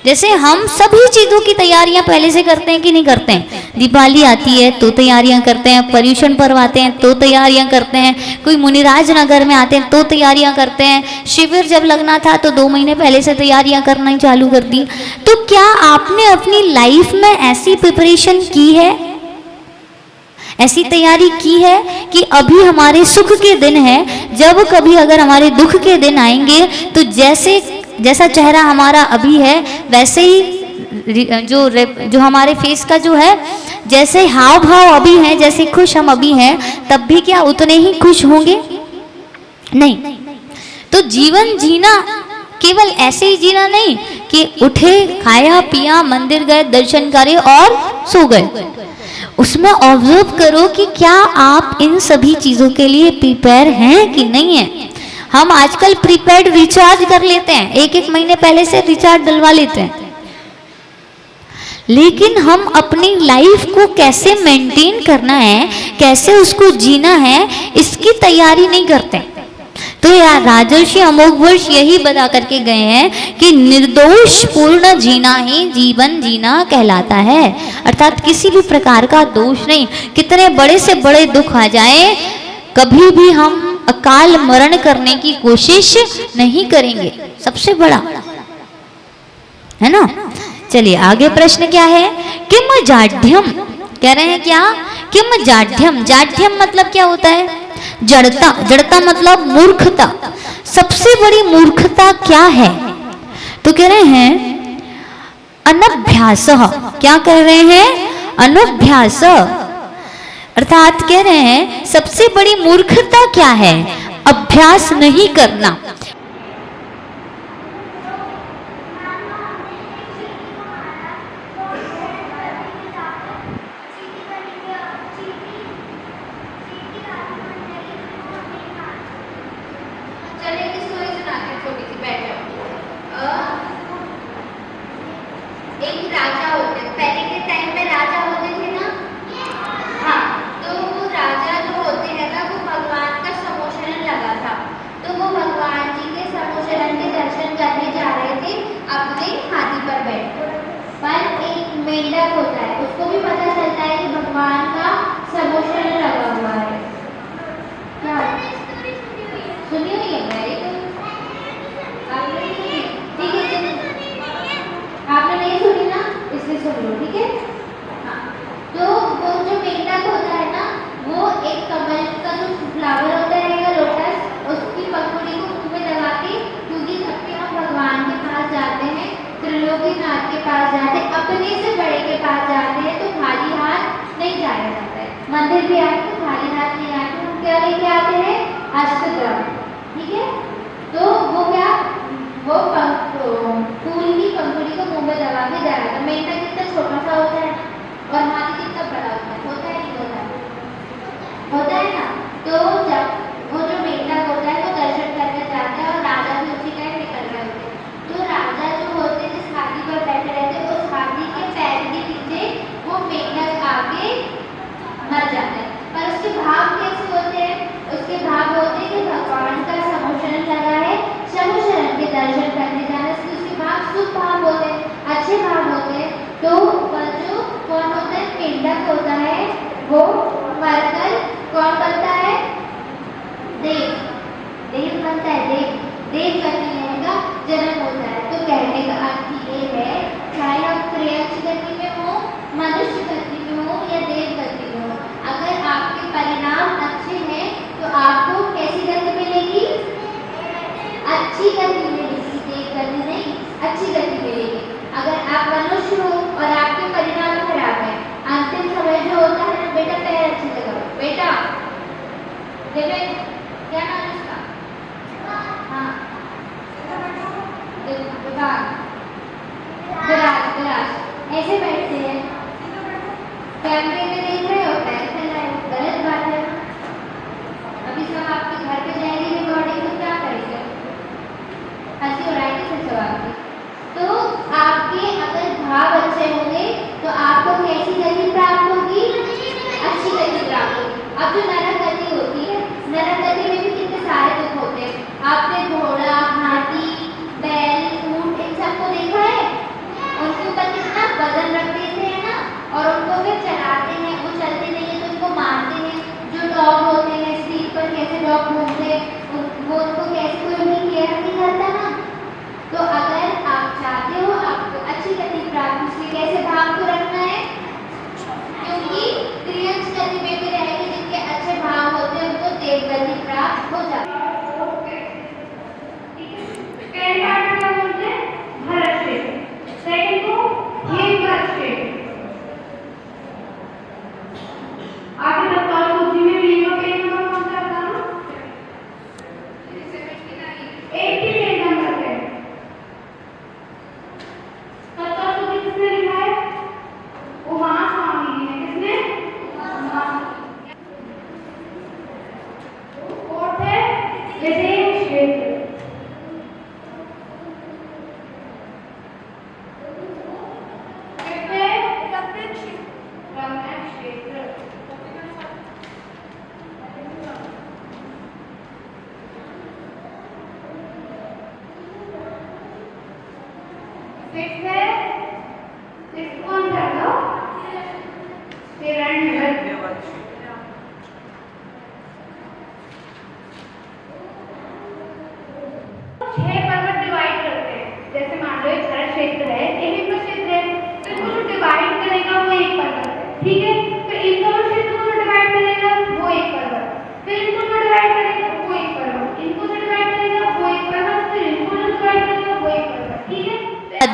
जैसे हम सभी चीज़ों की तैयारियां पहले से करते हैं कि नहीं करते हैं? दिवाली आती है तो तैयारियां करते हैं, पर्युषण पर्व आते हैं तो तैयारियां करते हैं, कोई मुनिराज नगर में आते हैं तो तैयारियां करते हैं, शिविर जब लगना था तो 2 महीने पहले से तैयारियां करना ही चालू कर दी। तो क्या आपने अपनी लाइफ में ऐसी प्रिपरेशन की है, ऐसी तैयारी की है कि अभी हमारे सुख के दिन है, जब कभी अगर हमारे दुख के दिन आएंगे तो जैसा चेहरा हमारा अभी है वैसे ही जो हमारे फेस का जो है, जैसे हाव भाव अभी है, जैसे खुश हम अभी हैं, तब भी क्या उतने ही खुश होंगे? नहीं। तो जीवन जीना केवल ऐसे ही जीना नहीं कि उठे, खाया पिया, मंदिर गए, दर्शन करे और सो गए। उसमें ऑब्जर्व करो कि क्या आप इन सभी चीजों के लिए प्रिपेयर हैं कि नहीं है। हम आजकल प्रीपेड रिचार्ज कर लेते हैं, 1-1 महीने पहले से रिचार्ज डलवा लेते हैं, लेकिन हम अपनी लाइफ को कैसे मेंटेन करना है, कैसे उसको जीना है, इसकी तैयारी नहीं करते। तो यार राजर्षि अमोघवर्ष यही बता करके गए हैं कि निर्दोष पूर्ण जीना ही जीवन जीना कहलाता है, अर्थात किसी भी प्रकार का दोष नहीं। कितने बड़े से बड़े दुख आ जाए, कभी भी हम अकाल मरण करने की कोशिश नहीं करेंगे, सबसे बड़ा है ना। चलिए आगे प्रश्न क्या है? किम जाड्यम, कह रहे हैं क्या? किम जाड्यम, जाड्यम मतलब क्या होता है? जड़ता, जड़ता मतलब मूर्खता। सबसे बड़ी मूर्खता क्या है? तो कह रहे हैं अनभ्यास। क्या कह रहे हैं? अनभ्यास, अर्थात कह रहे हैं सबसे बड़ी मूर्खता क्या है? अभ्यास नहीं करना। एक राजा होते, पहले के टाइम में राजा होते थे ना, हाँ, तो वो राजा जो होते हैं ना, वो भगवान का समोशरण लगा था, तो वो भगवान जी के समोशरण के दर्शन करने जा रहे थे अपने हाथी पर बैठ। पर एक मेंढक होता है, उसको भी पता चलता है कि भगवान का समोशरण लगा हुआ है। क्या सुनी हुई है? मेरी ठीक है, आपने नहीं सुनी ना, इसलिए सुन लो, ठीक है। हाँ, तो वो जो मेंढक होता है ना, वो एक कमल का जो फ्लावर होता है या लोटस, उसकी पंखुड़ी को मुंह में दबा के, क्योंकि जब भी हम भगवान के पास जाते हैं, त्रिलोकीनाथ के पास जाते हैं, अपने से बड़े के पास जाते हैं, तो खाली हाथ नहीं जाया जाता है। मंदिर भी आते तो खाली हाथ नहीं आते, हम क्या लेके आते हैं? अष्टद्रव्य, ठीक है। तो वो क्या, वो फूल की पंखुड़ी को मुंह में दबा के जाया था। मेंढक कितना छोटा सा होता है और हाथी कितना बड़ा होता है, नहीं होता है ना। तो जब वो जो मेंढक होता है वो दर्शन करने जाते हैं और राजा भी उसी टाइम निकल रहे होते हैं, तो राजा जो होते जिस हाथी पर बैठे रहते, उस हाथी के पैर के नीचे वो मेंढक आके मर जाता है। पर उसके भाव कैसे होते हैं? उसके भाव होते हैं कि भगवान का समोशरण लगा है, समोशरण के दर्शन करने जाने से उसके भाव शुभ भाव होते हैं, अच्छे भाव होते हैं। तो जो कौन होता है? देवेंद्र, क्या नाम है उसका? हाँ, विराज, ऐसे बैठते हैं, कैमरे में देख रहे हो, पैर फैलाए, गलत बात है। अभी सब आपके घर पे जाएगी रिकॉर्डिंग, तो क्या करेंगे? हंसी उड़ाएंगे फिर सब आपकी। तो आपके अगर भाव अच्छे होंगे तो आपको कैसी गति प्राप्त होगी? अच्छी गति प्राप्त होगी। अब जो नरक गति होती है, नरक गति में भी कितने सारे दुख होते हैं। आपने घोड़ा, हाथी, बैल, ऊंट इन सबको देखा है? उनके ऊपर कितना वजन रख देते हैं ना, और उनको फिर चलाते हैं, वो चलते नहीं है तो उनको मारते हैं। जो डॉग होते हैं, स्ट्रीट पर कैसे डॉग घूमते हैं, वो उनको कैसे कोई उनकी केयर नहीं करता ना। तो अगर आप चाहते हो आपको अच्छी गति प्राप्त, उसमें कैसे भाव को रखना है? क्योंकि त्रियंश गति में भी रहेगी, जिनके अच्छे भाव होते हैं उनको देव गति प्राप्त हो जाती है।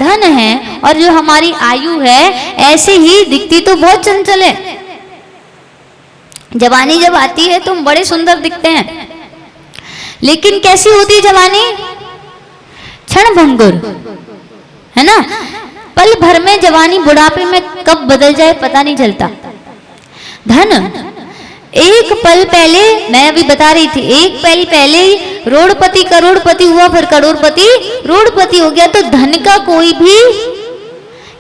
धन है और जो हमारी आयु है ऐसे ही दिखती तो बहुत चंचल है। जवानी जब आती है तो हम बड़े सुंदर दिखते हैं, लेकिन कैसी होती है जवानी? क्षण भंगुर, है ना। पल भर में जवानी बुढ़ापे में कब बदल जाए पता नहीं चलता। धन एक पल पहले, मैं अभी बता रही थी, एक पल पहले ही रोडपति करोड़पति हुआ, फिर करोड़पति रोडपति हो गया। तो धन का कोई भी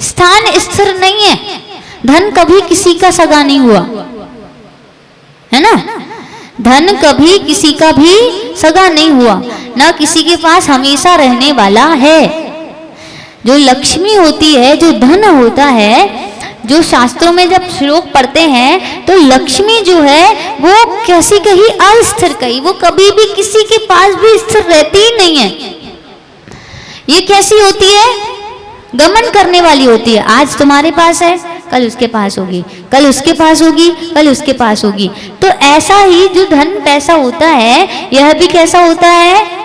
स्थान स्थिर नहीं है। धन कभी किसी का सगा नहीं हुआ, है ना। धन कभी किसी का भी सगा नहीं हुआ, ना किसी के पास हमेशा रहने वाला है। जो लक्ष्मी होती है, जो धन होता है, जो शास्त्रों में जब श्लोक पढ़ते हैं तो लक्ष्मी जो है वो कैसी कहीं अस्थिर कहीं, वो कभी भी किसी के पास भी स्थिर रहती ही नहीं है। ये कैसी होती है? गमन करने वाली होती है। आज तुम्हारे पास है, कल उसके पास होगी, कल उसके पास होगी, कल उसके पास होगी। तो ऐसा ही जो धन पैसा होता है, यह भी कैसा होता है?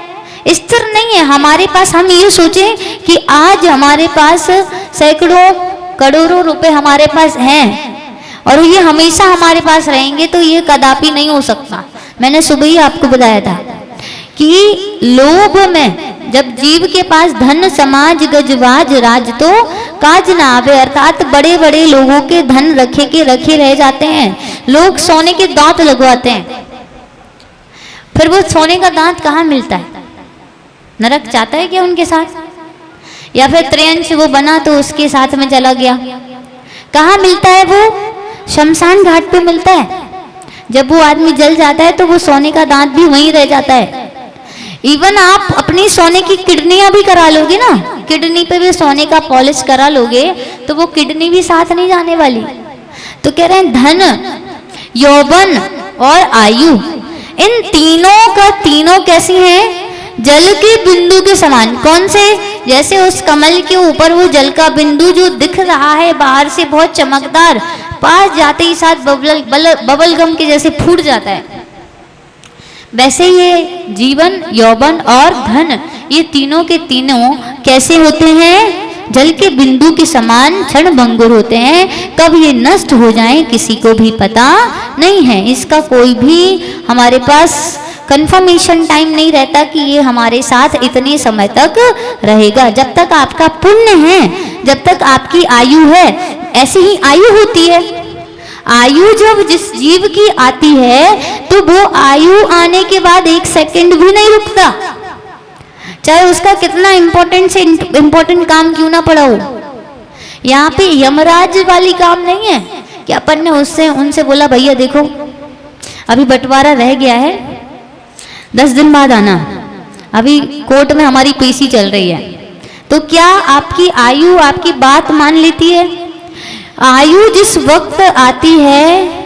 स्थिर नहीं है हमारे पास। हम ये सोचें कि आज हमारे पास सैकड़ों करोड़ों रुपए हमारे पास हैं और ये हमेशा हमारे पास रहेंगे, तो ये कदापि नहीं हो सकता। मैंने सुबह ही आपको बताया था कि लोभ में जब जीव के पास धन समाज गजवाज राज तो काज ना आवे, अर्थात बड़े बड़े लोगों के धन रखे के रखे रह जाते हैं। लोग सोने के दांत लगवाते हैं, फिर वो सोने का दांत कहाँ मिलता है? नरक चाहता है क्या उनके साथ? या फिर त्रियंश वो बना तो उसके साथ में चला गया। कहाँ मिलता है वो? शमशान घाट पे मिलता है। जब वो आदमी जल जाता है तो वो सोने का दांत भी वहीं रह जाता है। इवन आप अपनी सोने की किडनियां भी करा लोगे ना, किडनी पे भी सोने का पॉलिश करा लोगे तो वो किडनी भी साथ नहीं जाने वाली। तो कह रहे हैं धन, यौवन और आयु, इन तीनों का तीनों कैसी हैं? जल के बिंदु के समान। कौन से? जैसे उस कमल के ऊपर वो जल का बिंदु जो दिख रहा है बाहर से बहुत चमकदार, पास जाते ही साथ बबल गम के जैसे फूट जाता है, वैसे ये जीवन, यौवन और धन, ये तीनों के तीनों कैसे होते हैं? जल के बिंदु के समान क्षण भंगुर होते हैं, कब ये नष्ट हो जाएं किसी को भी पता नहीं है। इसका कोई भी हमारे पास कंफर्मेशन टाइम नहीं रहता कि ये हमारे साथ इतने समय तक रहेगा। जब तक आपका पुण्य है, जब तक आपकी आयु है, ऐसी ही आयु होती है। आयु जब जिस जीव की आती है तो वो आयु आने के बाद एक सेकंड भी नहीं रुकता, चाहे उसका कितना इंपॉर्टेंट से इंपॉर्टेंट काम क्यों ना पड़ा हो। यहाँ पे यमराज वाली काम नहीं है कि अपन ने उनसे बोला भैया देखो अभी बंटवारा रह गया है, 10 दिन बाद आना, अभी कोर्ट में हमारी पेशी चल रही है। तो क्या आपकी आयु आपकी बात मान लेती है? आयु जिस वक्त आती है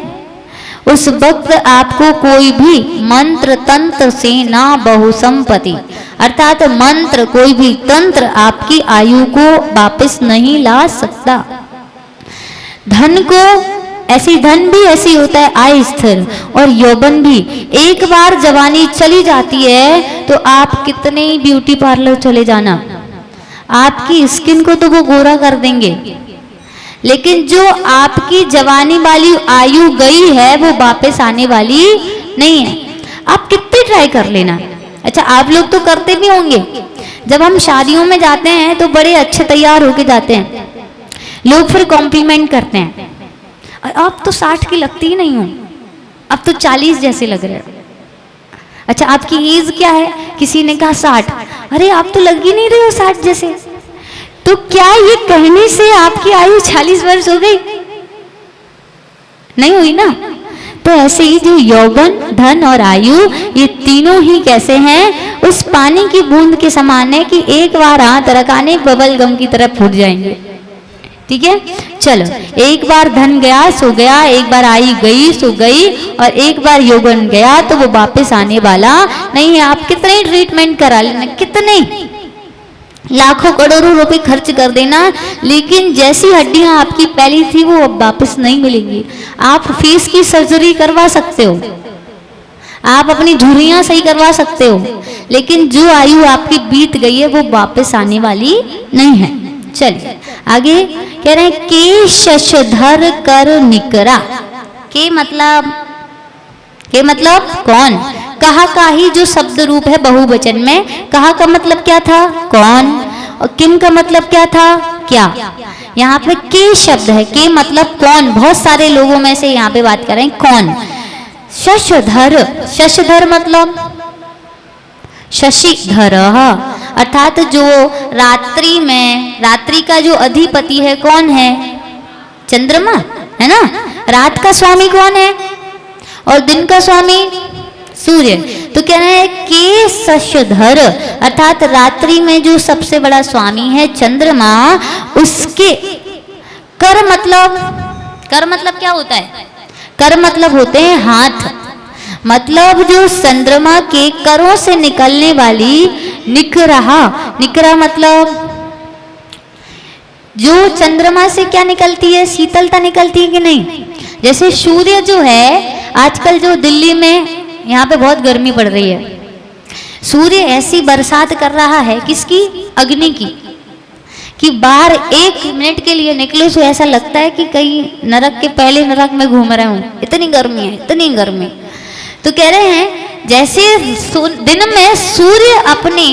उस वक्त आपको कोई भी मंत्र तंत्र से ना बहु संपत्ति, अर्थात मंत्र कोई भी तंत्र आपकी आयु को वापस नहीं ला सकता। धन को ऐसी, धन भी ऐसी होता है आय स्थिर, और यौवन भी। एक बार जवानी चली जाती है तो आप कितने ही ब्यूटी पार्लर चले जाना, आपकी स्किन को तो वो गोरा कर देंगे, लेकिन जो आपकी जवानी वाली आयु गई है वो वापस आने वाली नहीं है। आप कितने ट्राई कर लेना। अच्छा, आप लोग तो करते भी होंगे, जब हम शादियों में जाते हैं तो बड़े अच्छे तैयार होके जाते हैं, लोग फिर कॉम्प्लीमेंट करते हैं, आप तो 60 की लगती ही नहीं हो, अब तो 40 जैसे लग रहे हो। अच्छा, आपकी एज क्या है? किसी ने कहा 60, अरे आप तो लग ही नहीं रहे हो 60 जैसे। तो क्या ये कहने से आपकी आयु 40 वर्ष हो गई? नहीं हुई ना। तो ऐसे ही जो यौवन, धन और आयु, ये तीनों ही कैसे हैं? उस पानी की बूंद के समान है कि एक बार हाथ रखाने बबल गम की तरफ फूट जाएंगे। ठीक है, चलो, एक बार धन गया सो गया, एक बार आयु गई सो गई, और एक बार यौवन गया तो वो वापस आने वाला नहीं है। आप कितने ट्रीटमेंट करा लेना, कितने लाखों करोड़ों रुपए खर्च कर देना, लेकिन जैसी हड्डियां आपकी पहली थी वो अब वापस नहीं मिलेंगी। आप फेस की सर्जरी करवा सकते हो, आप अपनी झुर्रियां सही करवा सकते हो, लेकिन जो आयु आपकी बीत गई है वो वापस आने वाली नहीं है। चलिए आगे कह रहे हैं, के शशधर कर निकरा। के मतलब कौन? कहा का ही जो शब्द रूप है बहुवचन में, कहा का मतलब क्या था? कौन। और किम का मतलब क्या था? क्या। यहाँ पे के शब्द है, के मतलब कौन। बहुत सारे लोगों में से यहाँ पे बात कर रहे हैं कौन। शशधर, शशधर मतलब शशिधर, अर्थात जो रात्रि में, रात्रि का जो अधिपति है कौन है? चंद्रमा है ना। रात का स्वामी कौन है और दिन का स्वामी? सूर्य। तो कह रहे हैं के शशधर, अर्थात रात्रि में जो सबसे बड़ा स्वामी है चंद्रमा, उसके कर मतलब क्या होता है? कर मतलब होते हैं हाथ। मतलब जो चंद्रमा के करों से निकलने वाली निकरा, निकरा मतलब जो चंद्रमा से क्या निकलती है? शीतलता निकलती है कि नहीं। जैसे सूर्य जो है, आजकल जो दिल्ली में यहाँ पे बहुत गर्मी पड़ रही है, सूर्य ऐसी बरसात कर रहा है किसकी? अग्नि की, कि बाहर 1 मिनट के लिए निकले तो ऐसा लगता है कि कहीं नरक के पहले नरक में घूम रहे हूँ, इतनी गर्मी है, इतनी गर्मी। तो कह रहे हैं जैसे दिन में सूर्य अपनी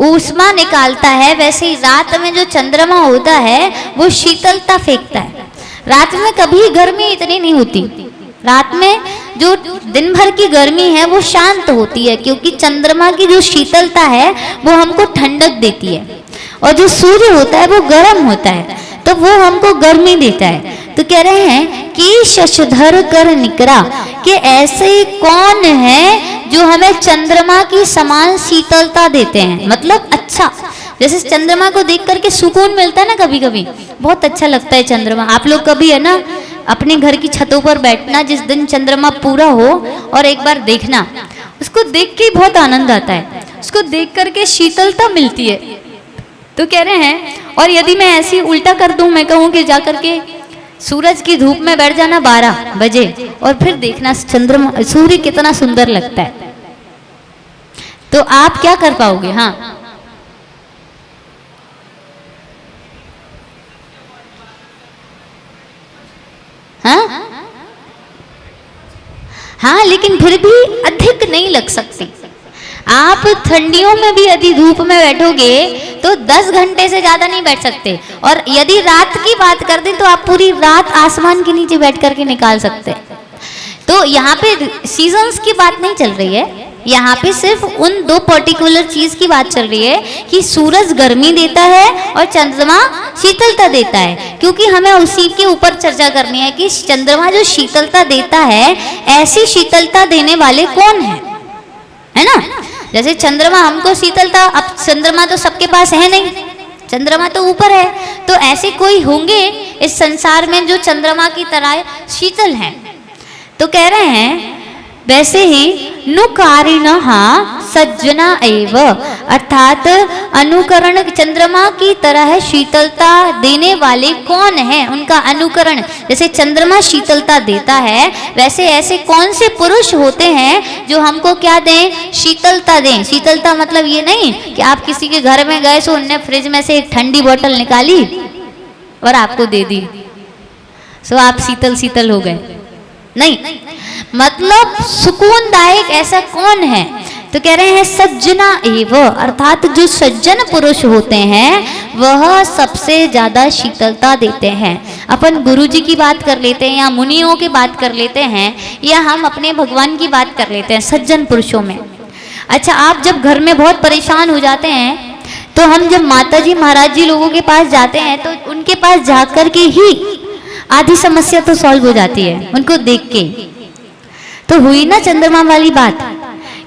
ऊष्मा निकालता है, वैसे ही रात में जो चंद्रमा होता है वो शीतलता फेंकता है। रात में कभी गर्मी इतनी नहीं होती, रात में जो दिन भर की गर्मी है वो शांत होती है, क्योंकि चंद्रमा की जो शीतलता है वो हमको ठंडक देती है, और जो सूर्य होता है वो गर्म होता है, तो वो हमको गर्मी देता है। तो कह रहे हैं कि शशधर कर निकरा, कि ऐसे कौन है जो हमें चंद्रमा की समान शीतलता देते हैं। मतलब अच्छा, जैसे चंद्रमा को देख करके सुकून मिलता है ना, कभी कभी बहुत अच्छा लगता है चंद्रमा। आप लोग कभी है ना अपने घर की छतों पर बैठना, जिस दिन चंद्रमा पूरा हो, और एक बार देखना, उसको देख के बहुत आनंद आता है, उसको देख करके शीतलता मिलती है। तो कह रहे हैं, और यदि मैं ऐसे उल्टा कर दूं, मैं कहूं कि जा करके सूरज की धूप में बैठ जाना 12 बजे और फिर देखना चंद्रमा, सूर्य कितना सुंदर लगता है, तो आप क्या कर पाओगे? हाँ, हाँ हाँ, लेकिन फिर भी अधिक नहीं लग सकती। आप ठंडियों में भी यदि धूप में बैठोगे तो 10 घंटे से ज्यादा नहीं बैठ सकते, और यदि रात की बात कर दें तो आप पूरी रात आसमान के नीचे बैठ करके निकाल सकते हैं। तो यहाँ पे सीजन्स की बात नहीं चल रही है, यहाँ पे सिर्फ उन दो पर्टिकुलर चीज की बात चल रही है कि सूरज गर्मी देता है और चंद्रमा शीतलता देता है। क्योंकि हमें उसी के ऊपर चर्चा करनी है कि चंद्रमा जो शीतलता देता है, ऐसी शीतलता देने वाले कौन है ना। जैसे चंद्रमा हमको शीतलता, अब चंद्रमा तो सबके पास है नहीं, चंद्रमा तो ऊपर है, तो ऐसे कोई होंगे इस संसार में जो चंद्रमा की तरह शीतल हैं। तो कह रहे हैं वैसे ही नुकारिणः सज्जना एव, अर्थात अनुकरण चंद्रमा की तरह शीतलता देने वाले कौन है, उनका अनुकरण। जैसे चंद्रमा शीतलता देता है, वैसे ऐसे कौन से पुरुष होते हैं जो हमको क्या दें, शीतलता दें। शीतलता मतलब ये नहीं कि आप किसी के घर में गए तो उनने फ्रिज में से एक ठंडी बोतल निकाली और आपको दे दी, सो आप शीतल शीतल हो गए, नहीं। मतलब सुकूनदायक ऐसा कौन है, तो कह रहे हैं सज्जना एव, अर्थात जो सज्जन पुरुष होते हैं वह सबसे ज्यादा शीतलता देते हैं। अपन गुरु जी की बात कर लेते हैं या मुनियों की बात कर लेते हैं या हम अपने भगवान की बात कर लेते हैं सज्जन पुरुषों में। अच्छा, आप जब घर में बहुत परेशान हो जाते हैं तो हम जब माता जी महाराज जी लोगों के पास जाते हैं तो उनके पास जाकर के ही आधी समस्या तो सॉल्व हो जाती है उनको देख के। तो हुई ना चंद्रमा वाली बात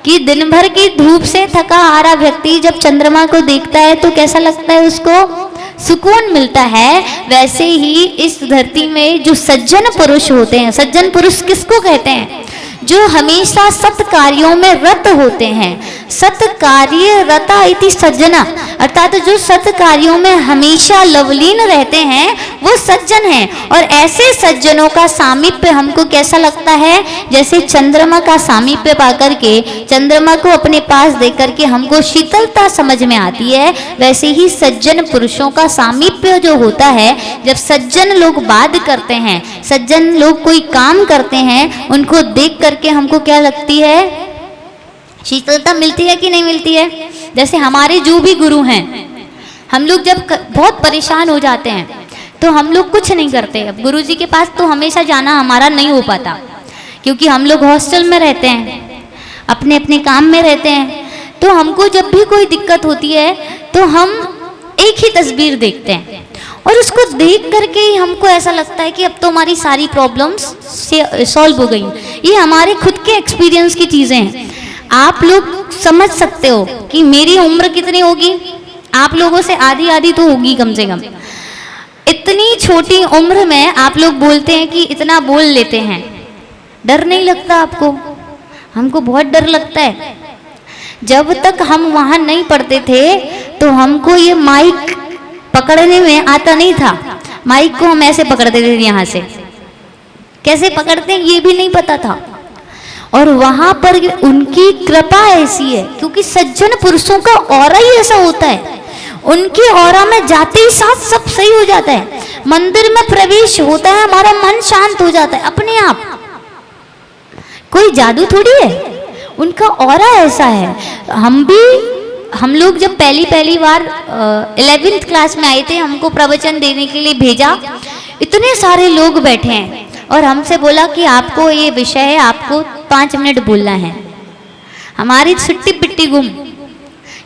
कि दिन भर की धूप से थका हारा व्यक्ति जब चंद्रमा को देखता है तो कैसा लगता है, उसको सुकून मिलता है। वैसे ही इस धरती में जो सज्जन पुरुष होते हैं, सज्जन पुरुष किसको कहते हैं, जो हमेशा सत कार्यों में रत होते हैं। सत कार्य रता इति सज्जना, अर्थात जो सत कार्यों में हमेशा लवलीन रहते हैं वो सज्जन हैं। और ऐसे सज्जनों का सामीप्य हमको कैसा लगता है, जैसे चंद्रमा का सामीप्य पाकर के, चंद्रमा को अपने पास देख करके हमको शीतलता समझ में आती है, वैसे ही सज्जन पुरुषों का सामीप्य जो होता है, जब सज्जन लोग बात करते हैं, सज्जन लोग कोई काम करते हैं, उनको देख करके हमको क्या लगती है, शीतलता मिलती है कि नहीं मिलती है। जैसे हमारे जो भी गुरु हैं, हम लोग जब बहुत परेशान हो जाते हैं तो हम लोग कुछ नहीं करते। अब गुरु जी के पास तो हमेशा जाना हमारा नहीं हो पाता, क्योंकि हम लोग हॉस्टल में रहते हैं, अपने अपने काम में रहते हैं। तो हमको जब भी कोई दिक्कत होती है तो हम एक ही तस्वीर देखते हैं और उसको देख करके ही हमको ऐसा लगता है कि अब तो हमारी सारी प्रॉब्लम्स सॉल्व हो गई। ये हमारे खुद के एक्सपीरियंस की चीज़ें हैं। आप लोग समझ सकते हो कि मेरी उम्र कितनी होगी, आप लोगों से आधी आधी तो होगी कम से कम। इतनी छोटी उम्र में आप लोग बोलते हैं कि इतना बोल लेते हैं, डर नहीं लगता आपको? हमको बहुत डर लगता है। जब तक हम वहाँ नहीं पढ़ते थे तो हमको ये माइक पकड़ने में आता नहीं था। माइक को हम ऐसे पकड़ते थे, यहाँ से कैसे पकड़ते हैं ये भी नहीं पता था। और वहां पर उनकी कृपा ऐसी है, क्योंकि सज्जन पुरुषों का ऑरा ही ऐसा होता है, उनके ऑरा में जाते ही साथ सब सही हो जाता है। मंदिर में प्रवेश होता है, हमारा मन शांत हो जाता है अपने आप। कोई जादू थोड़ी है, उनका ऑरा ऐसा है। हम लोग जब पहली बार 11th क्लास में आए थे, हमको प्रवचन देने के लिए भेजा, इतने सारे लोग बैठे हैं और हमसे बोला कि आपको ये विषय है, आपको 5 मिनट बोलना है। हमारी छुट्टी पिट्टी गुम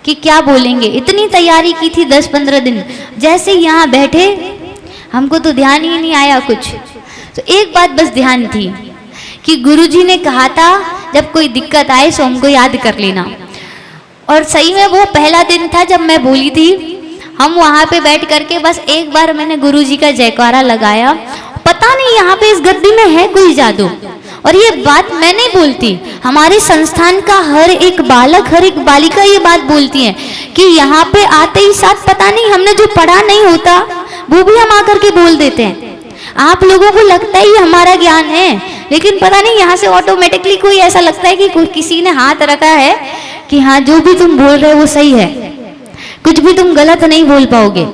कि क्या बोलेंगे। इतनी तैयारी की थी 10-15 दिन, जैसे यहाँ बैठे हमको तो ध्यान ही नहीं आया कुछ। तो एक बात बस ध्यान थी कि गुरुजी ने कहा था जब कोई दिक्कत आए तो हमको याद कर लेना। और सही में वो पहला दिन था जब मैं बोली थी। हम वहाँ पे बैठ करके बस एक बार मैंने गुरुजी का जयकारा लगाया। पता नहीं यहाँ पे इस गद्दी में है कोई जादू। और ये बात मैं नहीं बोलती, हमारे संस्थान का हर एक बालक, हर एक बालिका ये बात बोलती है कि यहाँ पे आते ही साथ पता नहीं हमने जो पढ़ा नहीं होता वो भी हम आकर के बोल देते हैं। आप लोगों को लगता है ये हमारा ज्ञान है, लेकिन पता नहीं यहाँ से ऑटोमेटिकली कोई ऐसा लगता है कि कोई किसी ने हाथ रखा है कि हाँ जो भी तुम बोल रहे हो वो सही है, कुछ भी तुम गलत नहीं बोल पाओगे।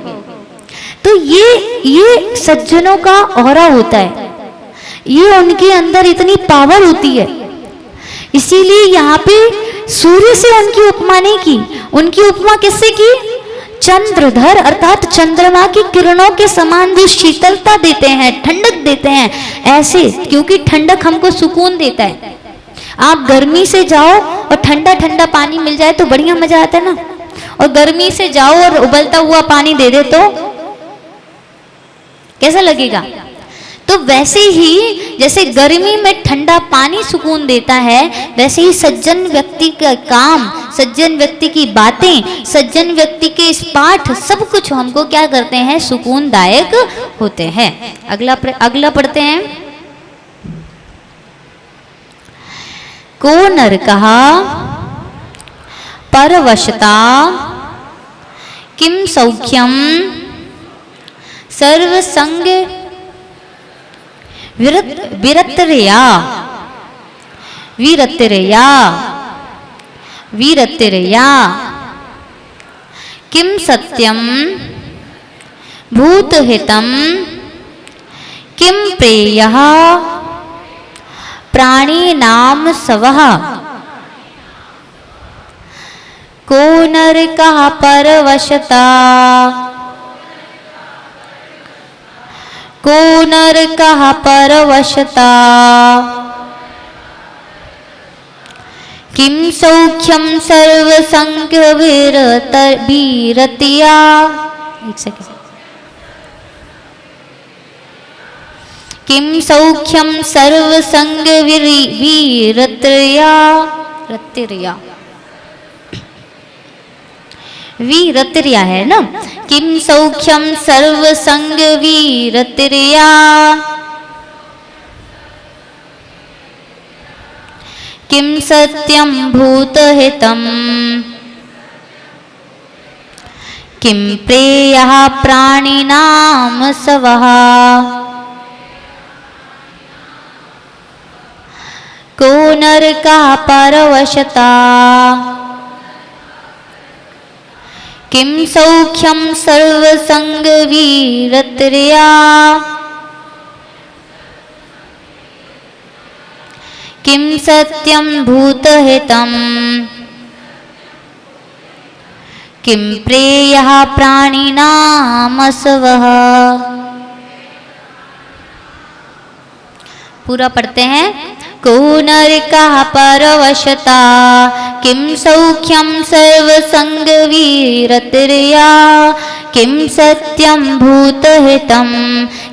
तो ये सज्जनों का ऑरा होता है ये उनके अंदर इतनी पावर होती है। इसीलिए यहाँ पे सूर्य से उनकी उपमा नहीं की, उनकी उपमा किससे की? चंद्रधर अर्थात चंद्रमा की किरणों के समान जो शीतलता देते हैं, ठंडक देते हैं, ऐसे, क्योंकि ठंडक हमको सुकून देता है। आप गर्मी से जाओ और ठंडा ठंडा पानी मिल जाए तो बढ़िया मजा आता है ना, और गर्मी से जाओ और उबलता हुआ पानी दे दे तो कैसा लगेगा? तो वैसे ही जैसे गर्मी में ठंडा पानी सुकून देता है, वैसे ही सज्जन व्यक्ति का काम, सज्जन व्यक्ति की बातें, सज्जन व्यक्ति के इस पाठ सब कुछ हमको क्या करते हैं? सुकूनदायक होते हैं। अगला पढ़ते हैं। को नर कहा परवशता किम सौख्यम सर्वसंग विरतरया किम सत्यम भूतहितम किम प्रेयः प्राणिनाम सवः। को नरकः परवशता, को नरकः परवशता किम सौख्यम सर्वसंग विरतया। एक सेकंड। किम सौख्यम सर्वसंग वीरतया है ना। किम सौख्यम सर्वसंग वीरतया किम सत्यम भूतहितम किम प्रेयः प्राणिनाम सवः। को नरकः परवशता किम सौख्यम सर्वसंग वीरतया किम सत्यम भूतहितम किम प्रेयः प्राणिनाम सवः। पूरा पढ़ते हैं। को नरकः परवशता किम सौख्यम सर्वसंग वीरतया किम सत्यम भूतहितम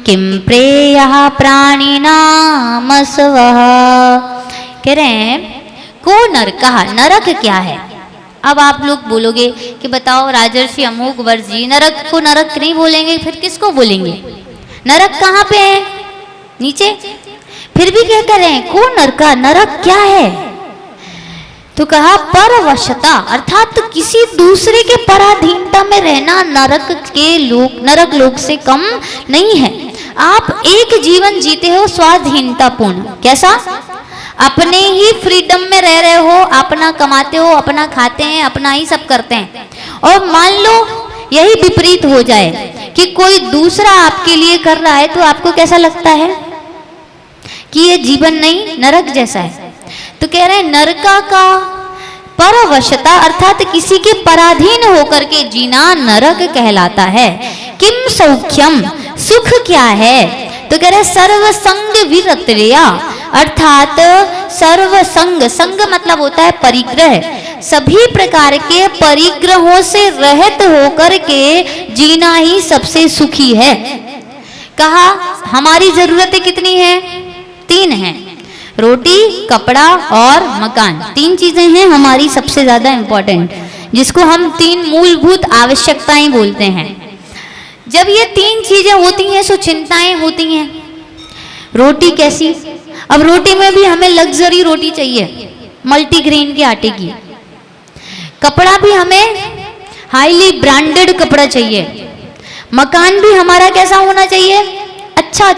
किम प्रेयः प्राणिनाम सवः। कह रहे हैं को नरकः, नरक क्या है? अब आप लोग बोलोगे कि बताओ राजर्षि अमोघ वर्ष जी, नरक को नरक नहीं बोलेंगे फिर किसको बोलेंगे? नरक कहाँ पे है? नीचे। फिर भी क्या कह रहे हैं? को नरका, नरक क्या है? तो कहा परवशता अर्थात किसी दूसरे के पराधीनता में रहना नरक लोक से कम नहीं है। आप एक जीवन जीते हो स्वाधीनतापूर्ण। कैसा? अपने ही फ्रीडम में रह रहे हो, अपना कमाते हो, अपना खाते हैं, अपना ही सब करते हैं। और मान लो यही विपरीत हो जाए कि कोई दूसरा आपके लिए कर रहा है, तो आपको कैसा लगता है कि ये जीवन नहीं, नरक जैसा है। तो कह रहे हैं नरका का परवशता अर्थात किसी के पराधीन होकर के जीना नरक कहलाता है। किम सौख्यम, सुख क्या है? तो कह रहे सर्वसंग विरतया अर्थात सर्वसंग, संग मतलब होता है परिग्रह, सभी प्रकार के परिग्रहों से रहित होकर के जीना ही सबसे सुखी है। कहा हमारी जरूरतें कितनी हैं? 3 हैं, रोटी, कपड़ा और मकान। 3 चीजें हैं हमारी सबसे ज्यादा इंपॉर्टेंट, जिसको हम 3 मूलभूत आवश्यकताएं बोलते हैं। जब ये 3 चीजें होती हैं तो चिंताएं होती हैं। रोटी कैसी? अब रोटी में भी हमें लग्जरी रोटी चाहिए, मल्टीग्रेन के आटे की। कपड़ा भी हमें हाईली ब्रांडेड कपड़ा चाहिए। मकान भी हमारा कैसा होना चाहिए? अच्छा।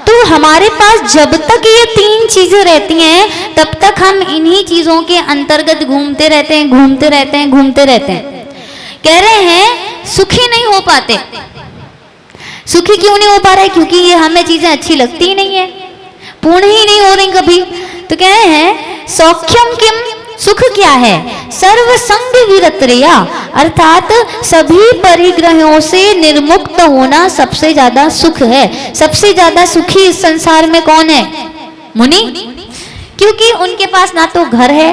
तो हमारे पास जब तक ये 3 चीजें रहती हैं तब तक हम इन्हीं चीजों के अंतर्गत घूमते रहते हैं। कह रहे हैं सुखी नहीं हो पाते। सुखी क्यों नहीं हो पा रहे? क्योंकि ये हमें चीजें अच्छी लगती ही नहीं है। पूर्ण ही नहीं हो रही कभी। तो कह रहे हैं सौख्यम किम, सुख क्या है, सर्व संग विरतरिया, अर्थात सभी परिग्रहों से निर्मुक्त होना सबसे ज्यादा सुख है। सबसे ज्यादा सुखी इस संसार में कौन है? मुनि, क्योंकि उनके पास ना तो घर है,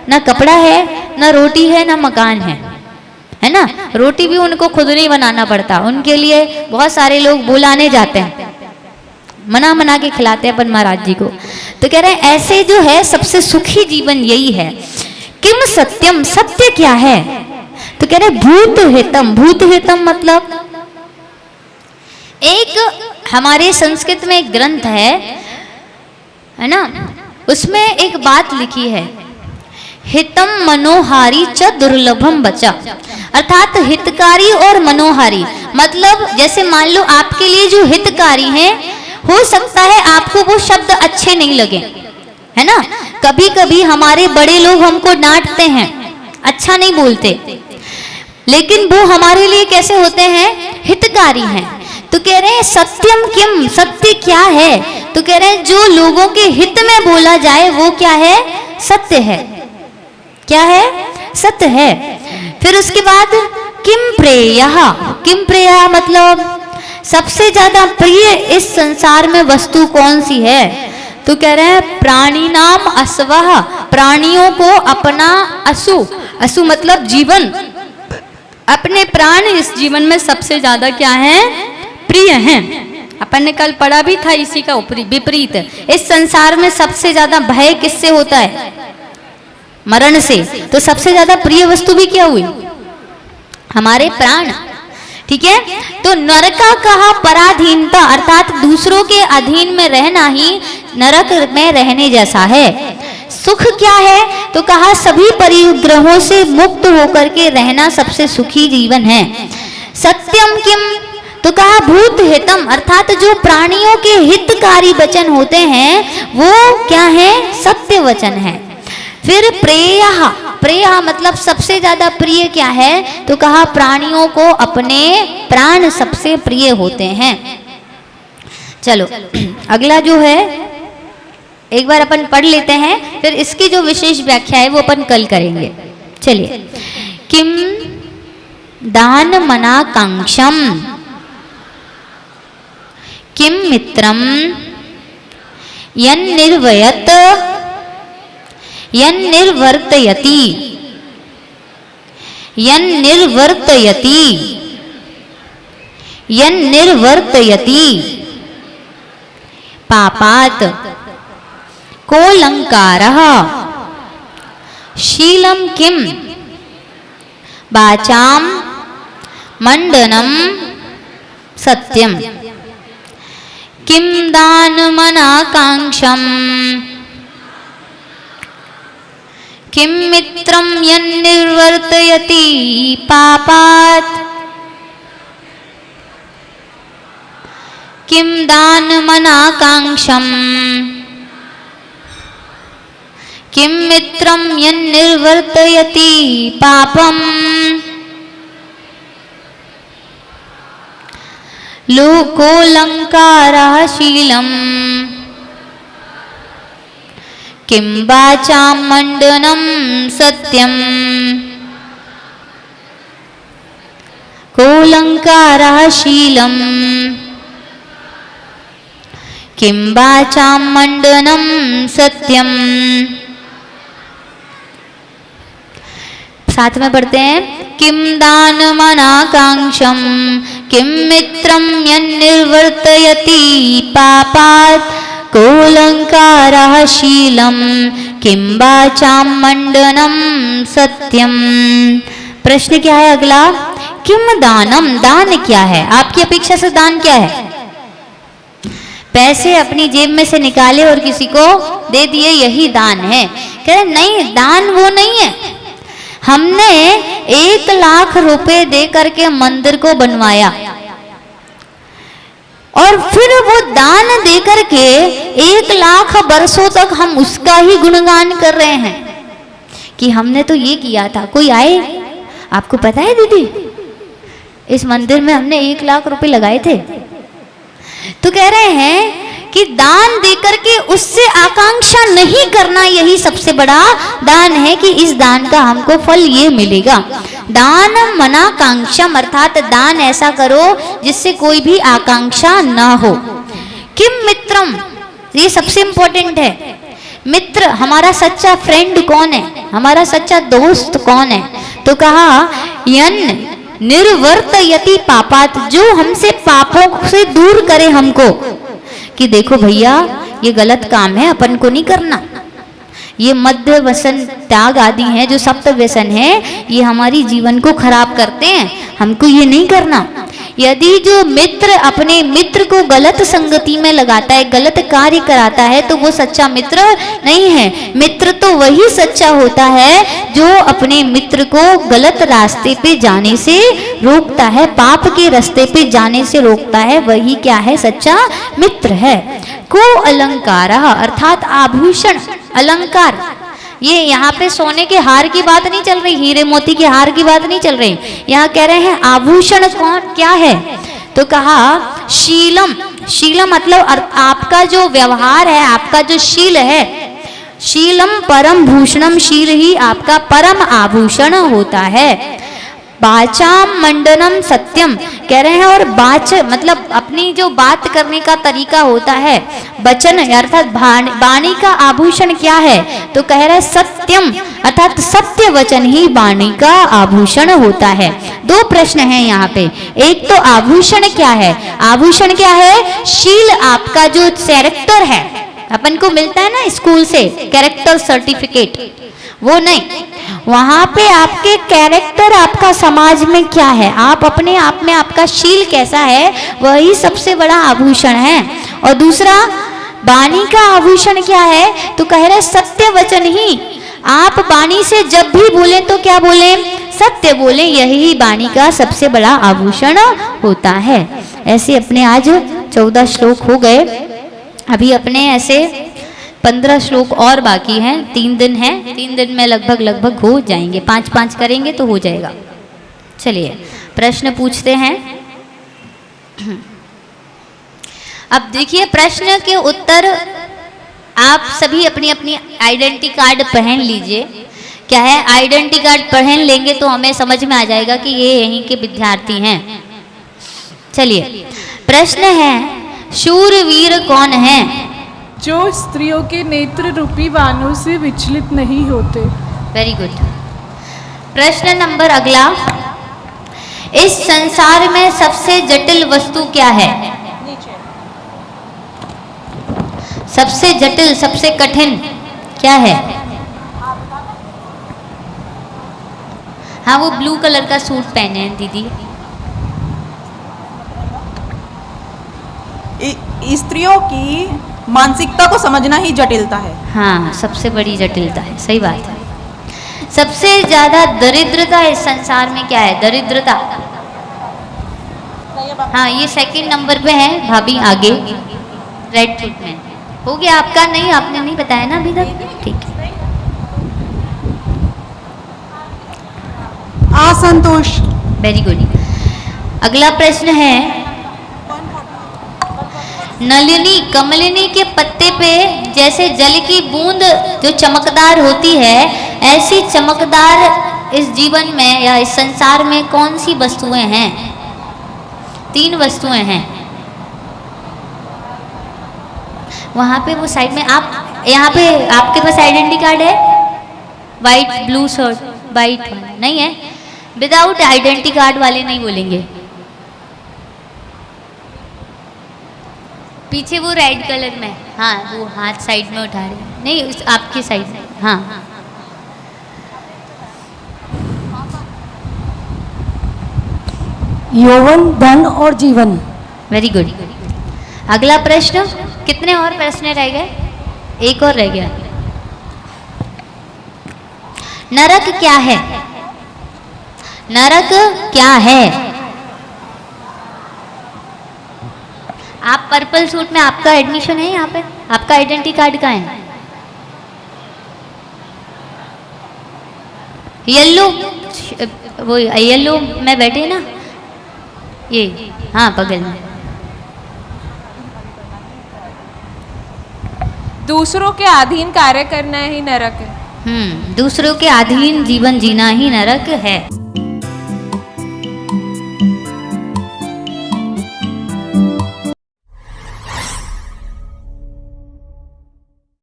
ना कपड़ा है, ना रोटी है, ना मकान है ना। रोटी भी उनको खुद नहीं बनाना पड़ता, उनके लिए बहुत सारे लोग बुलाने जाते हैं, मना के खिलाते हैं अपन महाराज जी को। तो कह रहे हैं ऐसे जो है सबसे सुखी जीवन यही है। किम सत्यम, सत्य क्या है? तो कह रहे भूत हितम। भूत हितम मतलब एक हमारे संस्कृत में एक ग्रंथ है ना, उसमें एक बात लिखी है, हितम मनोहारी च दुर्लभम बचा, अर्थात हितकारी और मनोहारी। मतलब जैसे मान लो आपके लिए जो हितकारी है, हो सकता है आपको वो शब्द अच्छे नहीं लगे, है ना। कभी कभी हमारे बड़े लोग हमको डांटते हैं, अच्छा नहीं बोलते, लेकिन वो हमारे लिए कैसे होते हैं? हितकारी हैं। तो कह रहे हैं सत्यम किम, सत्य क्या है? तो कह रहे हैं जो लोगों के हित में बोला जाए वो क्या है? सत्य है। क्या है? सत्य है। फिर उसके बाद किम प्रेयः, किम प्रेयः मतलब सबसे ज्यादा प्रिय इस संसार में वस्तु कौन सी है? तो कह रहे हैं प्राणी नाम अस्वः, प्राणियों को अपना असु, असु मतलब जीवन, अपने प्राण इस जीवन में सबसे ज्यादा क्या है? प्रिय हैं। अपन ने कल पढ़ा भी था इसी का विपरीत। इस संसार में सबसे ज्यादा भय किससे होता है? मरण से। तो सबसे ज्यादा प्रिय वस्तु भी क्या हुई? हमारे प्राण। ठीक है। तो नरका कहा पराधीनता, अर्थात दूसरों के अधीन में रहना ही नरक में रहने जैसा है। सुख क्या है? तो कहा सभी परिग्रहों से मुक्त होकर के रहना सबसे सुखी जीवन है। सत्यम किम? तो कहा भूत हितम, अर्थात जो प्राणियों के हितकारी वचन होते हैं वो क्या है? सत्य वचन है। फिर प्रेयः, प्रेयः मतलब सबसे ज्यादा प्रिय क्या है? तो कहा प्राणियों को अपने प्राण सबसे प्रिय होते हैं। चलो अगला जो है एक बार अपन पढ़ लेते हैं, फिर इसकी जो विशेष व्याख्या है वो अपन कल करेंगे। चलिए, किम दान मनाकांक्षम, किम मित्रम यन्निर्वयत यन्निर्वर्तयति, यन्निर्वर्तयति, यन्निर्वर्तयति पापात् कोलंकारः, शीलं किम वाचाम मंडनम सत्यम, किम दानमनाकांक्षम, किम मित्रम यन्निर्वर्तयति पापात्, किम दानमनाकांक्षम, किम मित्रम यन्निर्वर्तयति पापम, लोकोलंकारः शीलम, किम वाचाम मंडनम सत्यम, कोलंकारः शीलम, किम वाचाम मंडनम सत्यम। साथ में पढ़ते हैं, किम दानमनाकांक्षम, किम मित्रम यन्निर्वर्तयति पापात्, कोलंकारः शीलम, किम वाचाम मंडनम सत्यम। प्रश्न क्या है अगला? किम दानम, दान क्या है? आपकी अपेक्षा से दान क्या है? पैसे अपनी जेब में से निकाले और किसी को दे दिए, यही दान है? कह रहे नहीं, दान वो नहीं है। हमने 1 लाख रुपए दे करके मंदिर को बनवाया और फिर वो दान दे करके 1 लाख वर्षों तक हम उसका ही गुणगान कर रहे हैं कि हमने तो ये किया था। कोई आए, आपको पता है दीदी, इस मंदिर में हमने 1 लाख रुपए लगाए थे। तो कह रहे हैं कि दान देकर के उससे आकांक्षा नहीं करना, यही सबसे बड़ा दान है कि इस दान का हमको फल ये मिलेगा। दान मनाकांक्षम, अर्थात दान ऐसा करो जिससे कोई भी आकांक्षा ना हो। किम मित्रम, ये सबसे इंपॉर्टेंट है। मित्र, हमारा सच्चा फ्रेंड कौन है, हमारा सच्चा दोस्त कौन है? तो कहा यन निर्वर्तयति पापात, जो हमसे पापों से दूर करे हमको, कि देखो भैया ये गलत काम है, अपन को नहीं करना। ये मध्य व्यसन त्याग आदि हैं जो सप्त व्यसन है, ये हमारी जीवन को खराब करते हैं, हमको ये नहीं करना। यदि जो मित्र अपने मित्र को गलत संगति में लगाता है, गलत कार्य कराता है, तो वो सच्चा मित्र नहीं है। मित्र तो वही सच्चा होता है जो अपने मित्र को गलत रास्ते पे जाने से रोकता है, पाप के रास्ते पे जाने से रोकता है, वही क्या है, सच्चा मित्र है। को अलंकारा, अर्थात आभूषण, अलंकार। ये यहाँ पे सोने के हार की बात नहीं चल रही, हीरे मोती के हार की बात नहीं चल रही, यहाँ कह रहे हैं आभूषण कौन क्या है? तो कहा शीलम, शीलम मतलब आपका जो व्यवहार है, आपका जो शील है, शीलम परम भूषणम, शील ही आपका परम आभूषण होता है। बाचाम मंडनम सत्यम, कह रहे हैं, और बाच मतलब अपनी जो बात करने का तरीका होता है, वचन अर्थात वाणी का आभूषण क्या है? तो कह रहे हैं सत्यम, अर्थात सत्य वचन ही वाणी का आभूषण होता है। दो प्रश्न हैं यहाँ पे, एक तो आभूषण क्या है? आभूषण क्या है? शील, आपका जो कैरेक्टर है, अपन को मिलता है ना स्कूल से कैरेक्टर सर्टिफिकेट, वो नहीं, वहां पे आपके कैरेक्टर, आपका समाज में क्या है, आप अपने आप में आपका शील कैसा है, वही सबसे बड़ा आभूषण है। और दूसरा वाणी का आभूषण क्या है? तो कह रहे सत्य वचन ही, आप वाणी से जब भी बोले तो क्या बोले? सत्य बोले, यही वाणी का सबसे बड़ा आभूषण होता है। ऐसे अपने आज 14 श्लोक हो गए, अभी अपने ऐसे 15 श्लोक और बाकी हैं, 3 दिन हैं, 3 दिन में लगभग हो जाएंगे, 5-5 करेंगे तो हो जाएगा। चलिए प्रश्न पूछते हैं। अब देखिए प्रश्न के उत्तर आप सभी अपनी अपनी आइडेंटिटी कार्ड पहन लीजिए। क्या है, आइडेंटिटी कार्ड पहन लेंगे तो हमें समझ में आ जाएगा कि ये यहीं के विद्यार्थी हैं। चलिए प्रश्न है, शूरवीर कौन है? जो स्त्रियों के नेत्र रूपी बाणों से विचलित नहीं होते। Very good. प्रश्न नंबर अगला, इस संसार में सबसे जटिल वस्तु क्या है? सबसे जटिल, सबसे कठिन क्या है? हाँ, वो ब्लू कलर का सूट पहने हैं दीदी। स्त्रियों की मानसिकता को समझना ही जटिलता है। हाँ, सबसे बड़ी जटिलता है, सही बात है। सबसे ज्यादा दरिद्रता इस संसार में क्या है? दरिद्रता। हाँ, ये सेकंड नंबर पे है भाभी, आगे रेड सूट में। हो गया आपका? नहीं, आपने नहीं बताया ना अभी तक, ठीक है। असंतोष। Very good. अगला प्रश्न है, नलिनी कमलिनी के पत्ते पे जैसे जल की बूंद जो चमकदार होती है, ऐसी चमकदार इस जीवन में या इस संसार में कौन सी वस्तुएं हैं? 3 वस्तुएं हैं। वहां पे वो साइड में, आप यहाँ पे आपके पास आइडेंटिटी कार्ड है? वाइट ब्लू शर्ट, वाइट नहीं है, विदाउट आइडेंटिटी कार्ड वाले नहीं बोलेंगे। पीछे वो रेड कलर में, हाँ वो हाथ साइड में उठा रहे, नहीं उस आपकी साइड में, हाँ। यौवन, धन और जीवन। Very good. अगला प्रश्न, कितने और प्रश्न रह गए? एक और रह गया। नरक क्या है? नरक क्या है? आप पर्पल सूट में, आपका एडमिशन है यहाँ पे? आपका आइडेंटिटी कार्ड कहाँ है? येलो, वो येलो में बैठे ना, ये हाँ बगल में। दूसरों के अधीन कार्य करना ही नरक है। दूसरों के अधीन जीवन जीना ही नरक है।